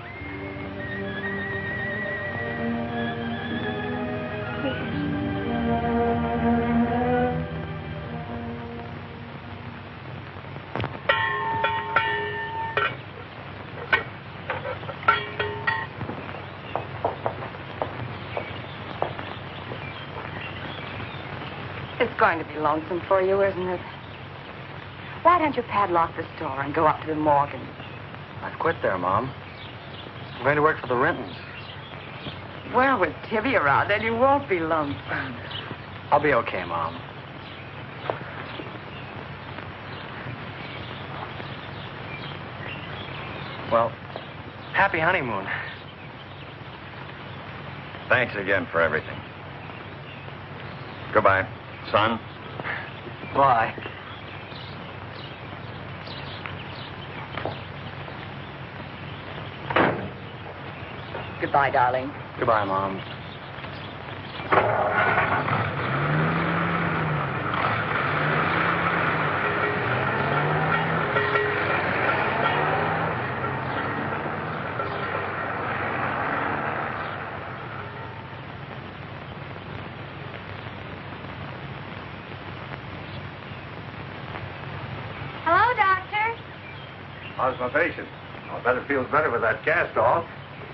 It's going to be lonesome for you, isn't it? Why don't you padlock the store and go up to the Morgan? I've quit there, Mom. I'm going to work for the Rentons. Well, with Tibby around, then you won't be lonesome. I'll be okay, Mom. Well, happy honeymoon. Thanks again for everything. Goodbye, son. Bye. Goodbye, darling. Goodbye, Mom. Hello, Doctor. How's my patient? I'll bet it feels better with that cast off.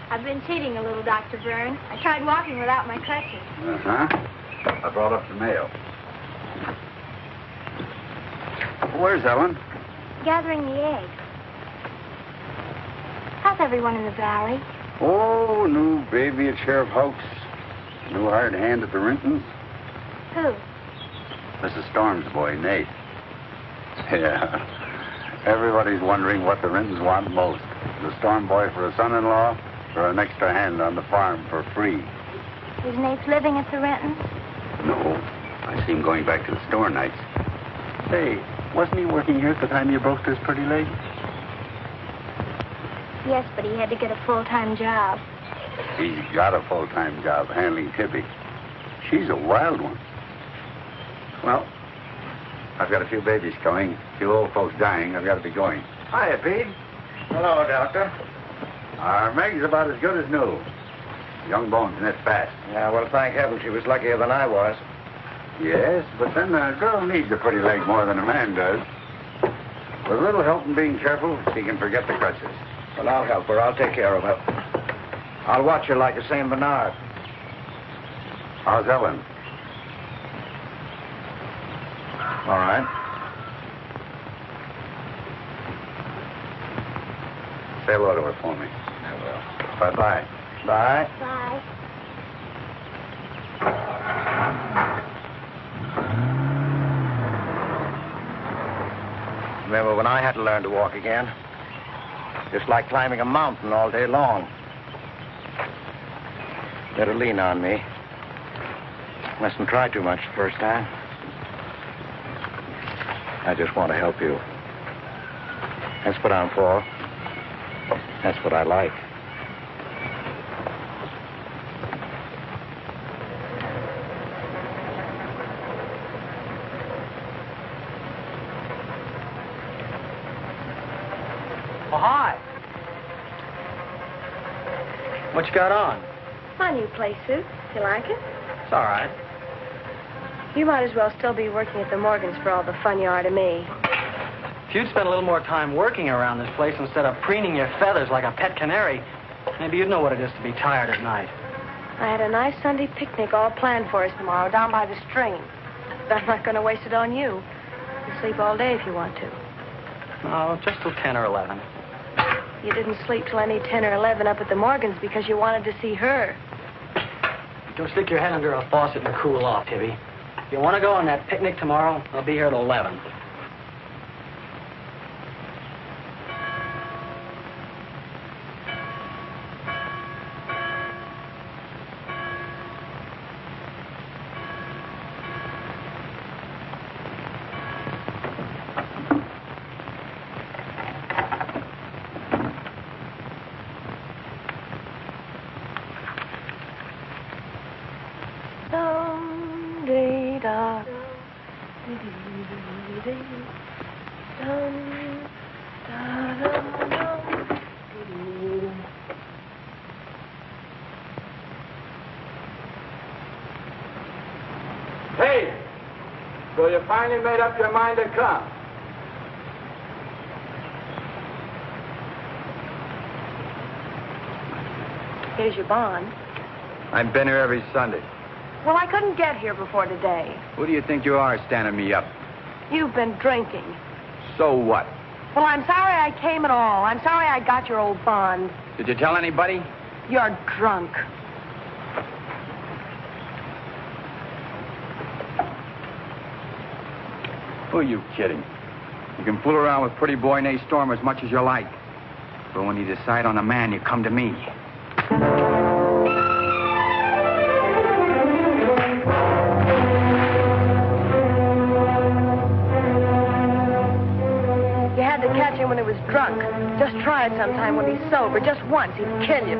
I've been cheating a little, Dr. Byrne. I tried walking without my crutches. Uh-huh. I brought up the mail. Where's Ellen? Gathering the eggs. How's everyone in the valley? Oh, new baby at Sheriff House. New hired hand at the Rintons. Who? Mrs. Storm's boy, Nate. Yeah. Everybody's wondering what the Rintons want most. The Storm boy for a son-in-law or an extra hand on the farm for free. Is Nate living at the Rentons? No. I see him going back to the store nights. Say, wasn't he working here at the time you broke this pretty leg? Yes, but he had to get a full-time job. He's got a full-time job handling Tippy. She's a wild one. Well, I've got a few babies coming, a few old folks dying. I've got to be going. Hiya, Pete. Hello, Doctor. Our Meg's about as good as new. Young bones knit fast. Yeah, well, thank heaven she was luckier than I was. Yes, but then a girl needs a pretty leg more than a man does. With a little help and being careful, she can forget the crutches. Well, I'll help her. I'll take care of her. I'll watch her like a St. Bernard. How's Ellen? All right. Say hello to her for me. I will. Bye-bye. Bye. Bye. Remember when I had to learn to walk again? Just like climbing a mountain all day long. Better lean on me. Mustn't try too much the first time. I just want to help you. That's what I'm for. That's what I like. Oh, hi. What you got on? My new play suit. You like it? It's all right. You might as well still be working at the Morgans for all the fun you are to me. If you'd spent a little more time working around this place instead of preening your feathers like a pet canary, maybe you'd know what it is to be tired at night. I had a nice Sunday picnic all planned for us tomorrow down by the stream. But I'm not going to waste it on you. You can sleep all day if you want to. No, just till 10 or 11. You didn't sleep till any 10 or 11 up at the Morgans because you wanted to see her. Don't stick your head under a faucet and cool off, Tibby. If you want to go on that picnic tomorrow, I'll be here at 11. Hey! So you finally made up your mind to come? Here's your bond. I've been here every Sunday. Well, I couldn't get here before today. Who do you think you are standing me up? You've been drinking. So what? Well, I'm sorry I came at all. I'm sorry I got your old bond. Did you tell anybody? You're drunk. Who are you kidding? You can fool around with pretty boy Nate Storm as much as you like. But when you decide on a man, you come to me. You had to catch him when he was drunk. Just try it sometime when he's sober. Just once. He'd kill you.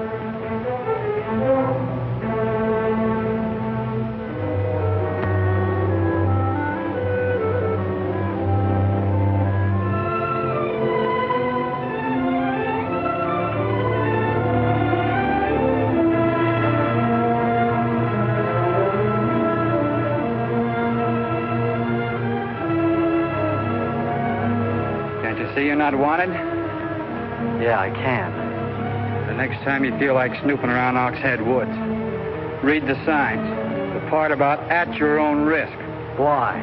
See you're not wanted? Yeah, I can. The next time you feel like snooping around Ox Head Woods, read the signs. The part about at your own risk. Why?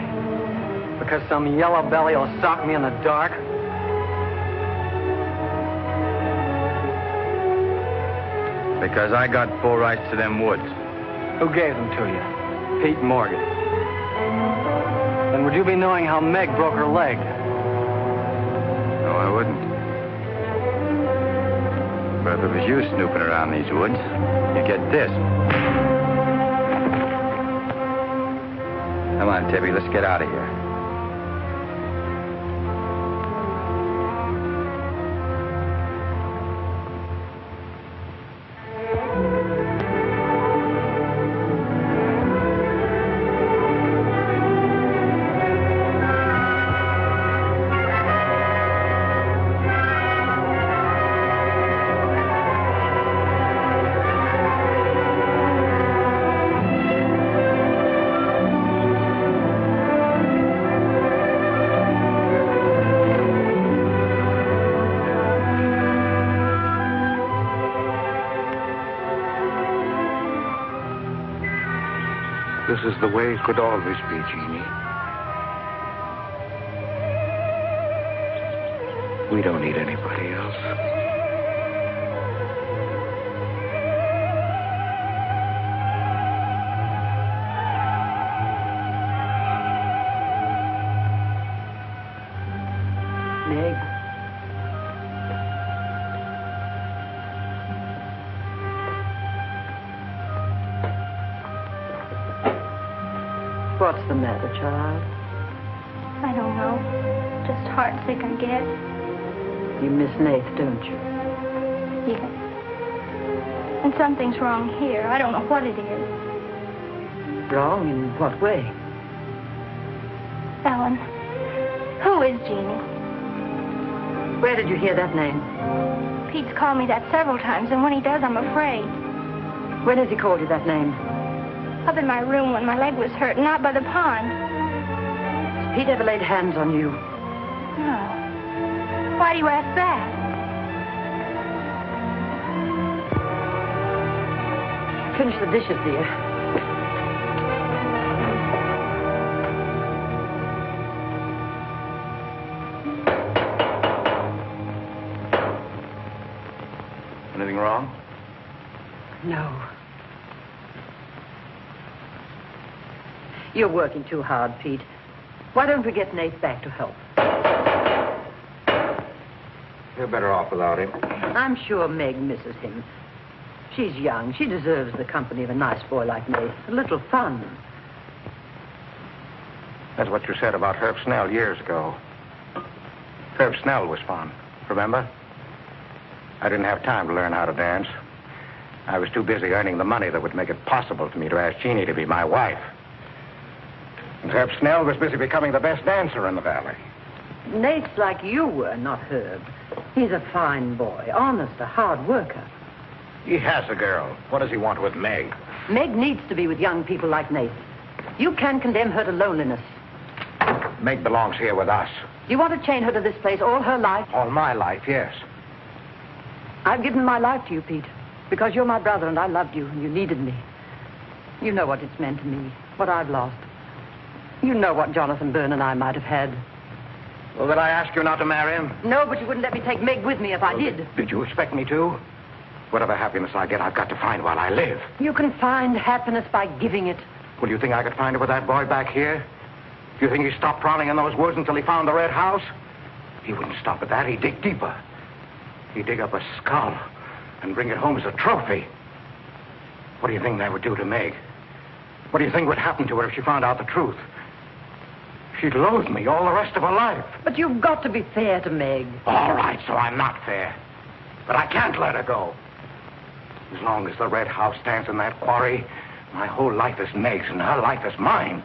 Because some yellow belly will sock me in the dark? Because I got full rights to them woods. Who gave them to you? Pete Morgan. Then would you be knowing how Meg broke her leg? No, I wouldn't. But if it was you snooping around these woods, you get this. Come on, Tippy, let's get out of here. This is the way it could always be, Jeannie. We don't need anybody else. Meg. What's the matter, child? I don't know. Just heartsick, I guess. You miss Nath, don't you? Yes. And something's wrong here. I don't know what it is. Wrong in what way? Ellen, who is Jeannie? Where did you hear that name? Pete's called me that several times, and when he does, I'm afraid. When has he called you that name? Up in my room when my leg was hurt, and out by the pond. Has Pete ever laid hands on you? No. Why do you ask that? Finish the dishes, dear. Anything wrong? No. You're working too hard, Pete. Why don't we get Nate back to help? You're better off without him. I'm sure Meg misses him. She's young. She deserves the company of a nice boy like Nate. A little fun. That's what you said about Herb Snell years ago. Herb Snell was fun, remember? I didn't have time to learn how to dance. I was too busy earning the money that would make it possible for me to ask Jeannie to be my wife. And Herb Snell was busy becoming the best dancer in the valley. Nate's like you were, not Herb. He's a fine boy, honest, a hard worker. He has a girl. What does he want with Meg? Meg needs to be with young people like Nate. You can't condemn her to loneliness. Meg belongs here with us. You want to chain her to this place all her life? All my life, yes. I've given my life to you, Pete, because you're my brother and I loved you and you needed me. You know what it's meant to me, what I've lost. You know what Jonathan Byrne and I might have had. Well, did I ask you not to marry him? No, but you wouldn't let me take Meg with me if I did. Did you expect me to? Whatever happiness I get, I've got to find while I live. You can find happiness by giving it. Well, do you think I could find it with that boy back here? Do you think he stopped prowling in those woods until he found the red house? He wouldn't stop at that. He'd dig deeper. He'd dig up a skull and bring it home as a trophy. What do you think that would do to Meg? What do you think would happen to her if she found out the truth? She'd loathe me all the rest of her life. But you've got to be fair to Meg. All right, so I'm not fair. But I can't let her go. As long as the red house stands in that quarry, my whole life is Meg's and her life is mine.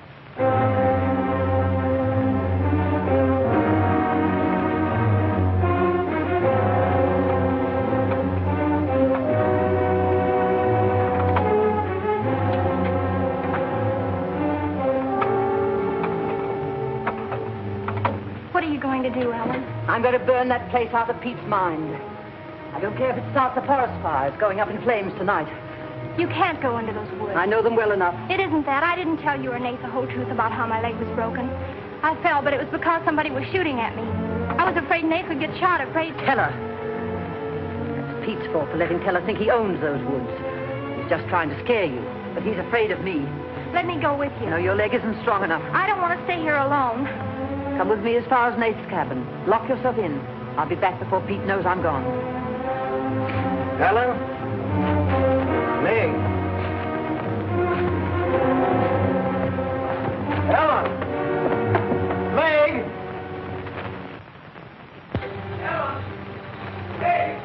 What are you going to do, Ellen? I'm going to burn that place out of Pete's mind. I don't care if it starts a forest fire. It's going up in flames tonight. You can't go into those woods. I know them well enough. It isn't that. I didn't tell you or Nate the whole truth about how my leg was broken. I fell, but it was because somebody was shooting at me. I was afraid Nate would get shot, afraid... Tell her. That's Pete's fault for letting Teller think he owns those woods. He's just trying to scare you, but he's afraid of me. Let me go with you. No, your leg isn't strong enough. I don't want to stay here alone. Come with me as far as Nate's cabin. Lock yourself in. I'll be back before Pete knows I'm gone. Ellen? Meg? Ellen? Meg? Ellen? Meg?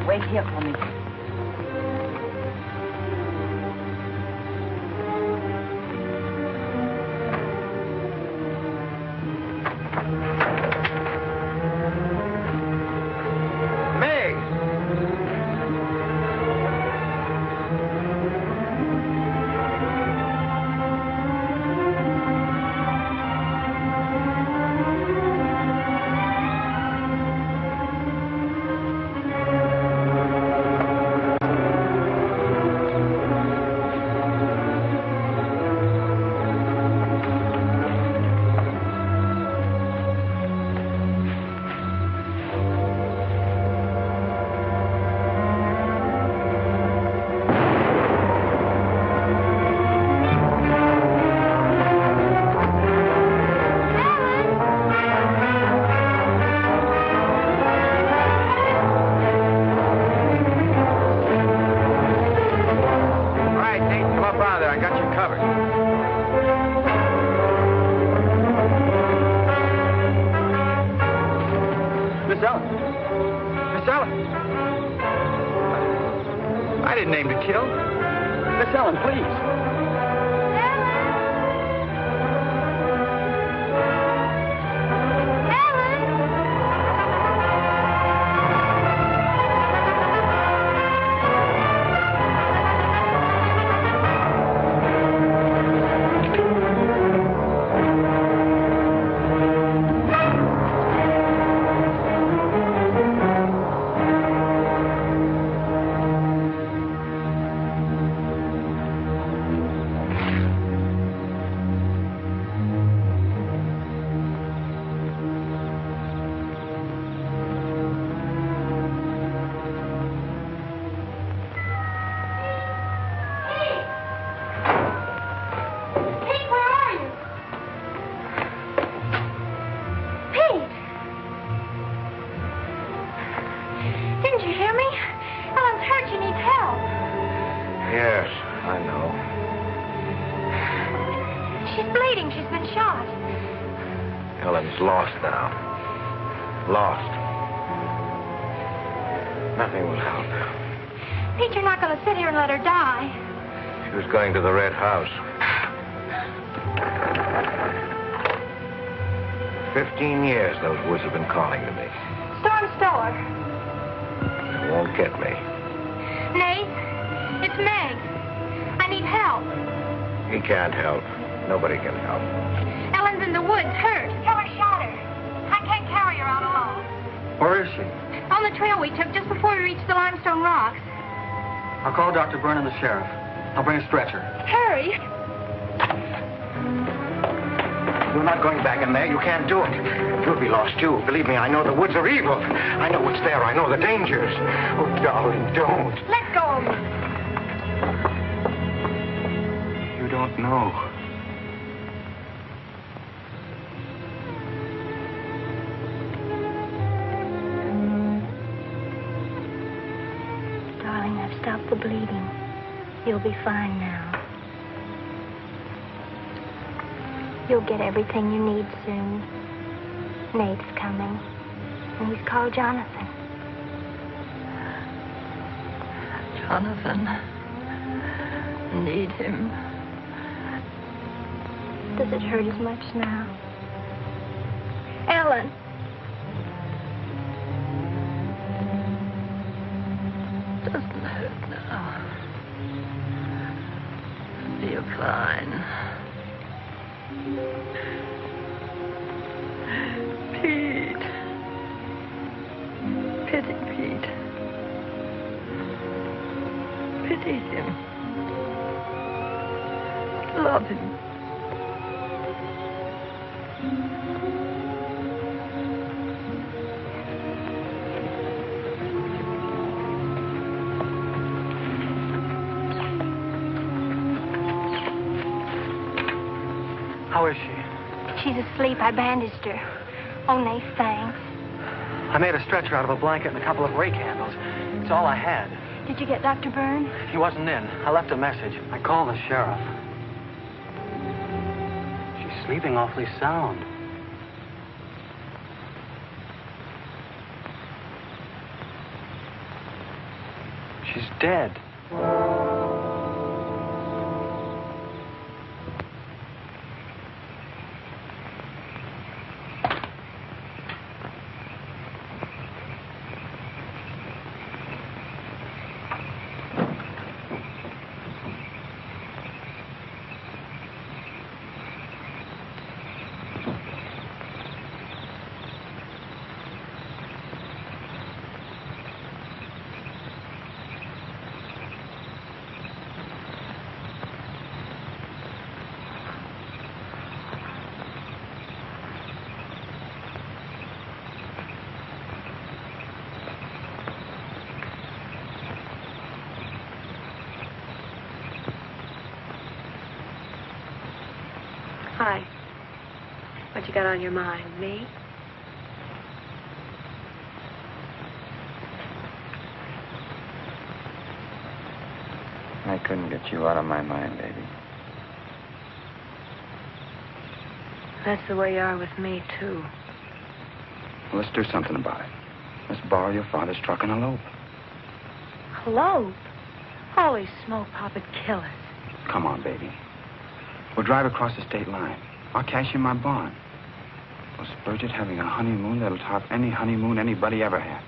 Wait here for me. I didn't aim to kill. Miss Ellen, please. Ellen's lost now. Lost. Nothing will help. Pete, you're not going to sit here and let her die. She was going to the red house. 15 years those woods have been calling to me. Storm Stower. They won't get me. Nate, it's Meg. I need help. He can't help. Nobody can help. Ellen's in the woods, hurt. Teller shot her. I can't carry her out alone. Where is she? On the trail we took just before we reached the limestone rocks. I'll call Dr. Byrne and the sheriff. I'll bring a stretcher. Hurry. You're not going back in there. You can't do it. You'll be lost, too. Believe me, I know the woods are evil. I know what's there. I know the dangers. Oh, darling, don't. Let go of me. You don't know. Darling, I've stopped the bleeding. You'll be fine now. You'll get everything you need soon. Nate's coming, and he's called Jonathan. Jonathan. Need him. Does it hurt as much now? Ellen. Doesn't hurt now. You're fine. Pete. Pity Pete. Pity him. Love him. How is she? She's asleep. I bandaged her. Oh, Nace, thanks. I made a stretcher out of a blanket and a couple of rake handles. It's all I had. Did you get Dr. Byrne? He wasn't in. I left a message. I called the sheriff. She's sleeping awfully sound. She's dead. Hi. What you got on your mind? Me? I couldn't get you out of my mind, baby. That's the way you are with me, too. Well, let's do something about it. Let's borrow your father's truck and elope. Elope? Holy smoke, Papa'd kill us. Come on, baby. We'll drive across the state line. I'll cash in my bond. We'll splurge it having a honeymoon that'll top any honeymoon anybody ever had.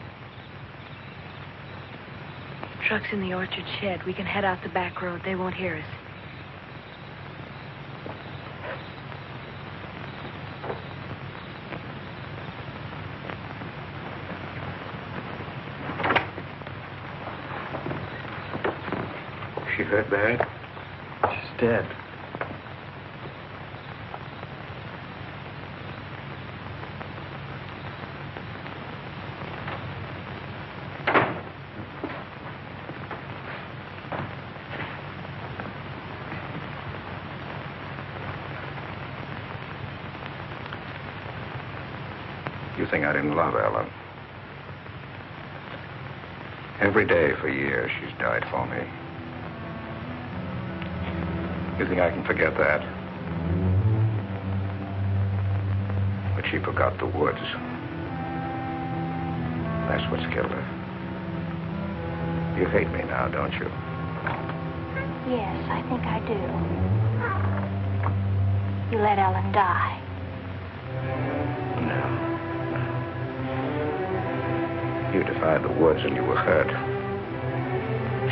Truck's in the orchard shed. We can head out the back road. They won't hear us. She hurt bad? She's dead. You think I didn't love Ellen? Every day for years she's died for me. You think I can forget that? But she forgot the woods. That's what's killed her. You hate me now, don't you? Yes, I think I do. You let Ellen die. No. You defied the woods and you were hurt.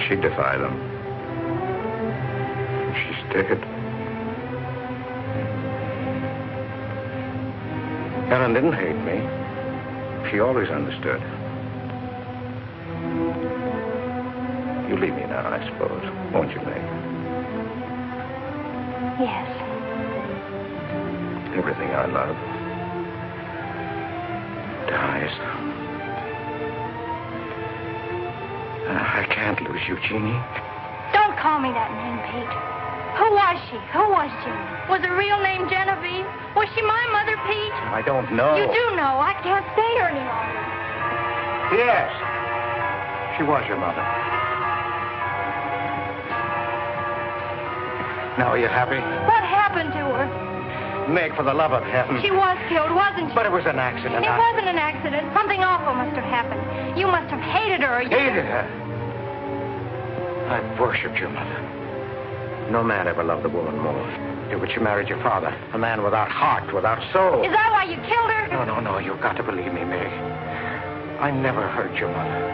She defied them. And she's dead. Ellen didn't hate me. She always understood. You leave me now, I suppose, won't you, Meg? Yes. Everything I love dies. I can't lose you, Jeannie. Don't call me that name, Pete. Who was she? Who was Jeannie? Was her real name Genevieve? Was she my mother, Pete? I don't know. You do know. I can't stay here any longer. Yes. She was your mother. Now, are you happy? What happened to her? Meg, for the love of heaven. She was killed, wasn't she? But it was an accident. It wasn't an accident. Something awful must have happened. You must have hated her. Hated her? I've worshipped your mother. No man ever loved a woman more. But you married your father, a man without heart, without soul. Is that why you killed her? No, you've got to believe me, Meg. I never hurt your mother.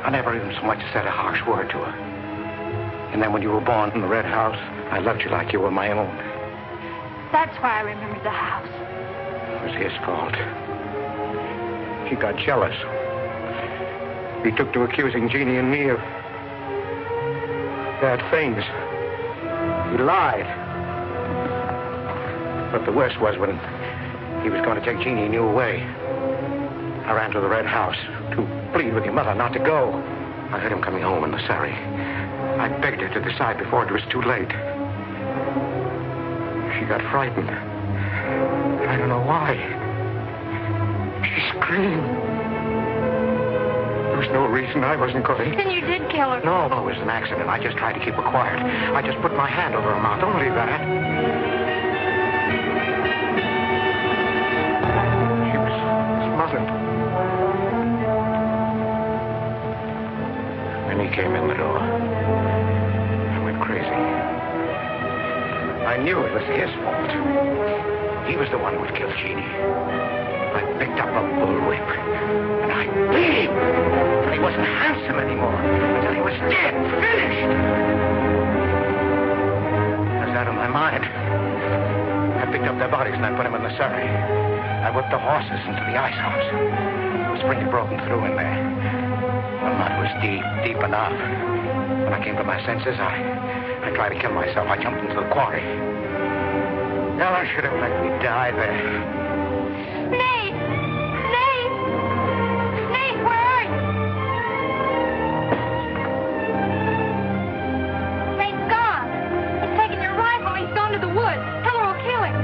I never even so much as said a harsh word to her. And then when you were born in the red house, I loved you like you were my own. That's why I remembered the house. It was his fault. He got jealous. He took to accusing Jeannie and me of bad things. He lied. But the worst was when he was going to take Jeannie and you away. I ran to the red house to plead with your mother not to go. I heard him coming home in the surrey. I begged her to decide before it was too late. She got frightened. I don't know why. She screamed. There was no reason I wasn't going. Then you did kill her. No, it was an accident. I just tried to keep her quiet. I just put my hand over her mouth. Only that. She was smothered. Then he came in the door. I went crazy. I knew it was his fault. He was the one who had killed Jeannie. I picked up a bullwhip, and I beat him until he wasn't handsome anymore, until he was dead, finished. I was out of my mind. I picked up their bodies and I put them in the surrey. I whipped the horses into the ice house. The spring had broken through in there. The mud was deep, deep enough. When I came to my senses, I tried to kill myself. I jumped into the quarry. Ella should have let me die there. Nate! Nate! Nate, where are you? Nate's gone. He's taken your rifle. He's gone to the woods. Tell her we'll kill him.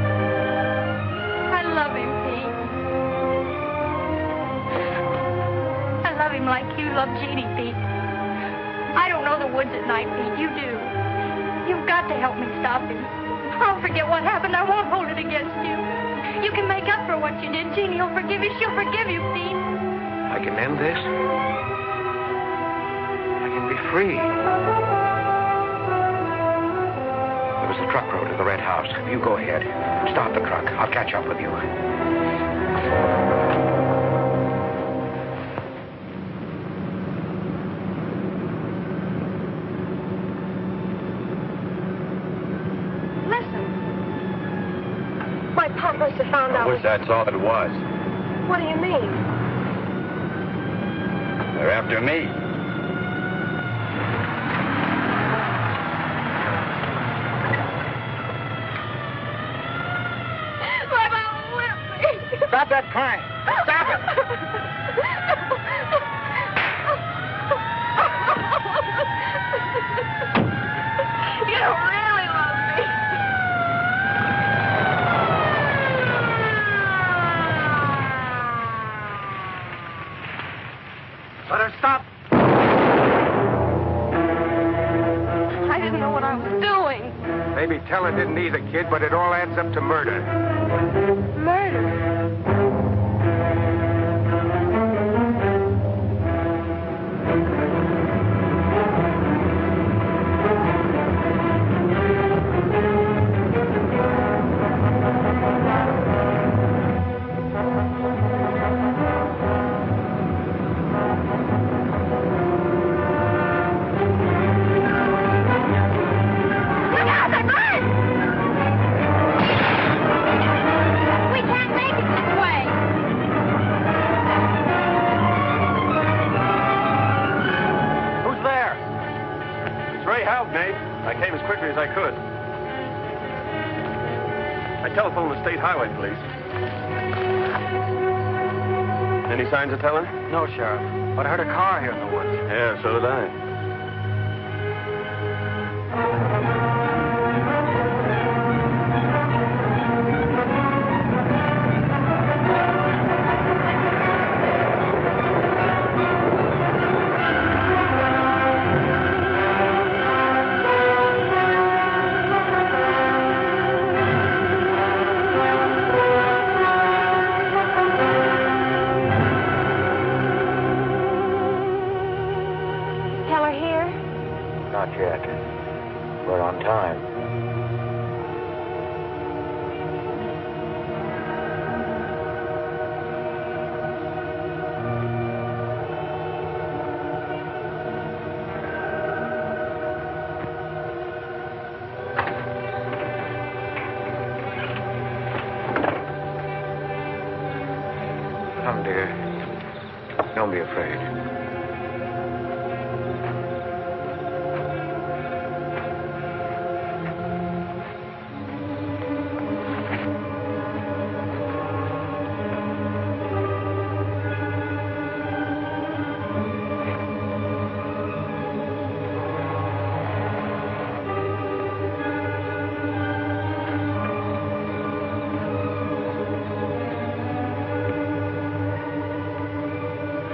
I love him, Pete. I love him like you love Jeannie, Pete. I don't know the woods at night, Pete. You do. You've got to help me stop him. I'll forget what happened. I won't hold it against you. You can make up for what you did. Jeannie will forgive you. She'll forgive you, Pete. I can end this. I can be free. There was a truck road to the red house. You go ahead. Stop the truck. I'll catch up with you. Must have found out. I wish that's all it was. What do you mean? They're after me. My mama whipped me. Stop that crying. Stop it. You don't really love me. Let her stop. I didn't know what I was doing. Maybe tell her didn't either, kid, but it all adds up to murder. Murder. Telephone the state highway police. Any signs of telling? No, Sheriff. But I heard a car here in the woods. Yeah, so did I. Not yet. We're on time. Come, dear. Don't be afraid.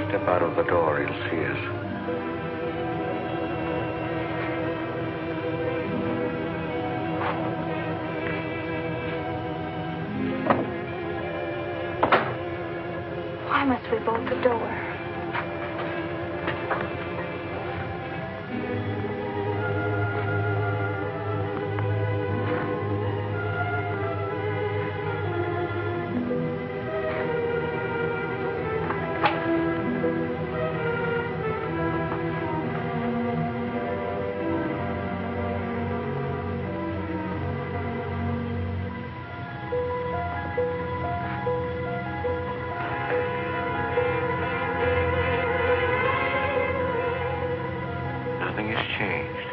Step out of the door, he'll see us. Why must we bolt the door? Nothing has changed.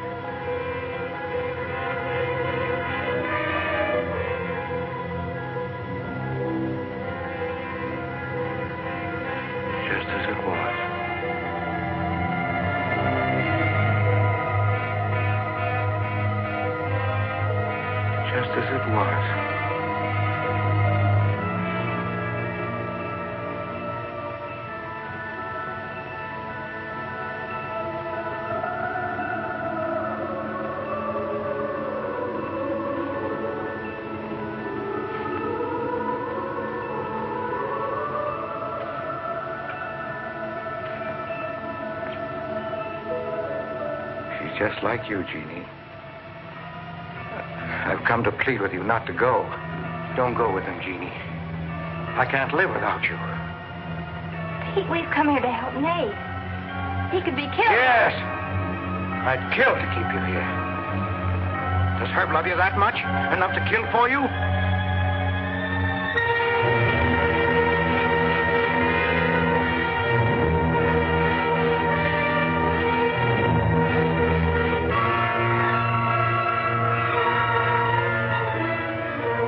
Just as it was. Just as it was. She's just like you, Jeannie. I've come to plead with you not to go. Don't go with him, Jeannie. I can't live without you. Pete, we've come here to help Nate. He could be killed. Yes! I'd kill to keep you here. Does Herb love you that much? Enough to kill for you?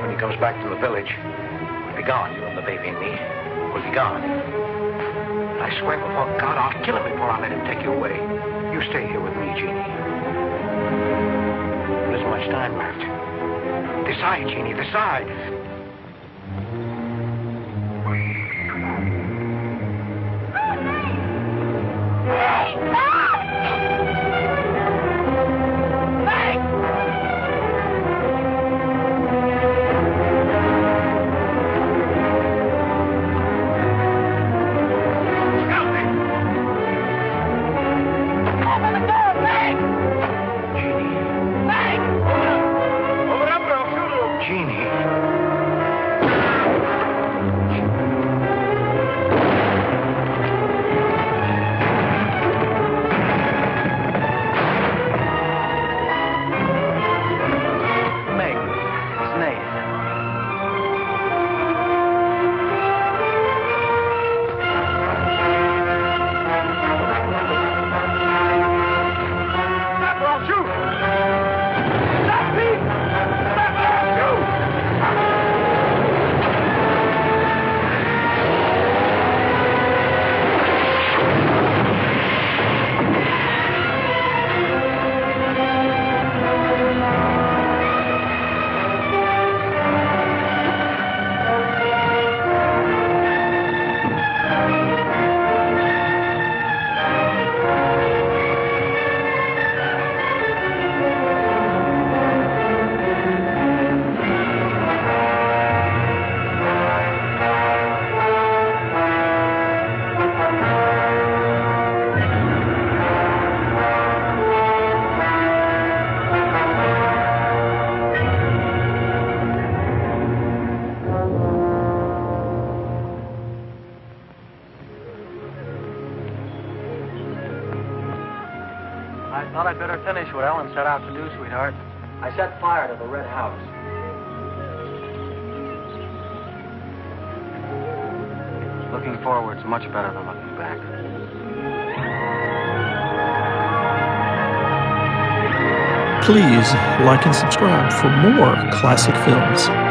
When he comes back from the village, we'll be gone, you and the baby and me. We'll be gone. I swear before God, I'll kill him before I let him take you away. You stay here with me, Jeannie. There isn't much time left. Decide, Jeannie, decide. I thought I'd better finish what Ellen set out to do, sweetheart. I set fire to the red house. Looking forward's much better than looking back. Please like and subscribe for more classic films.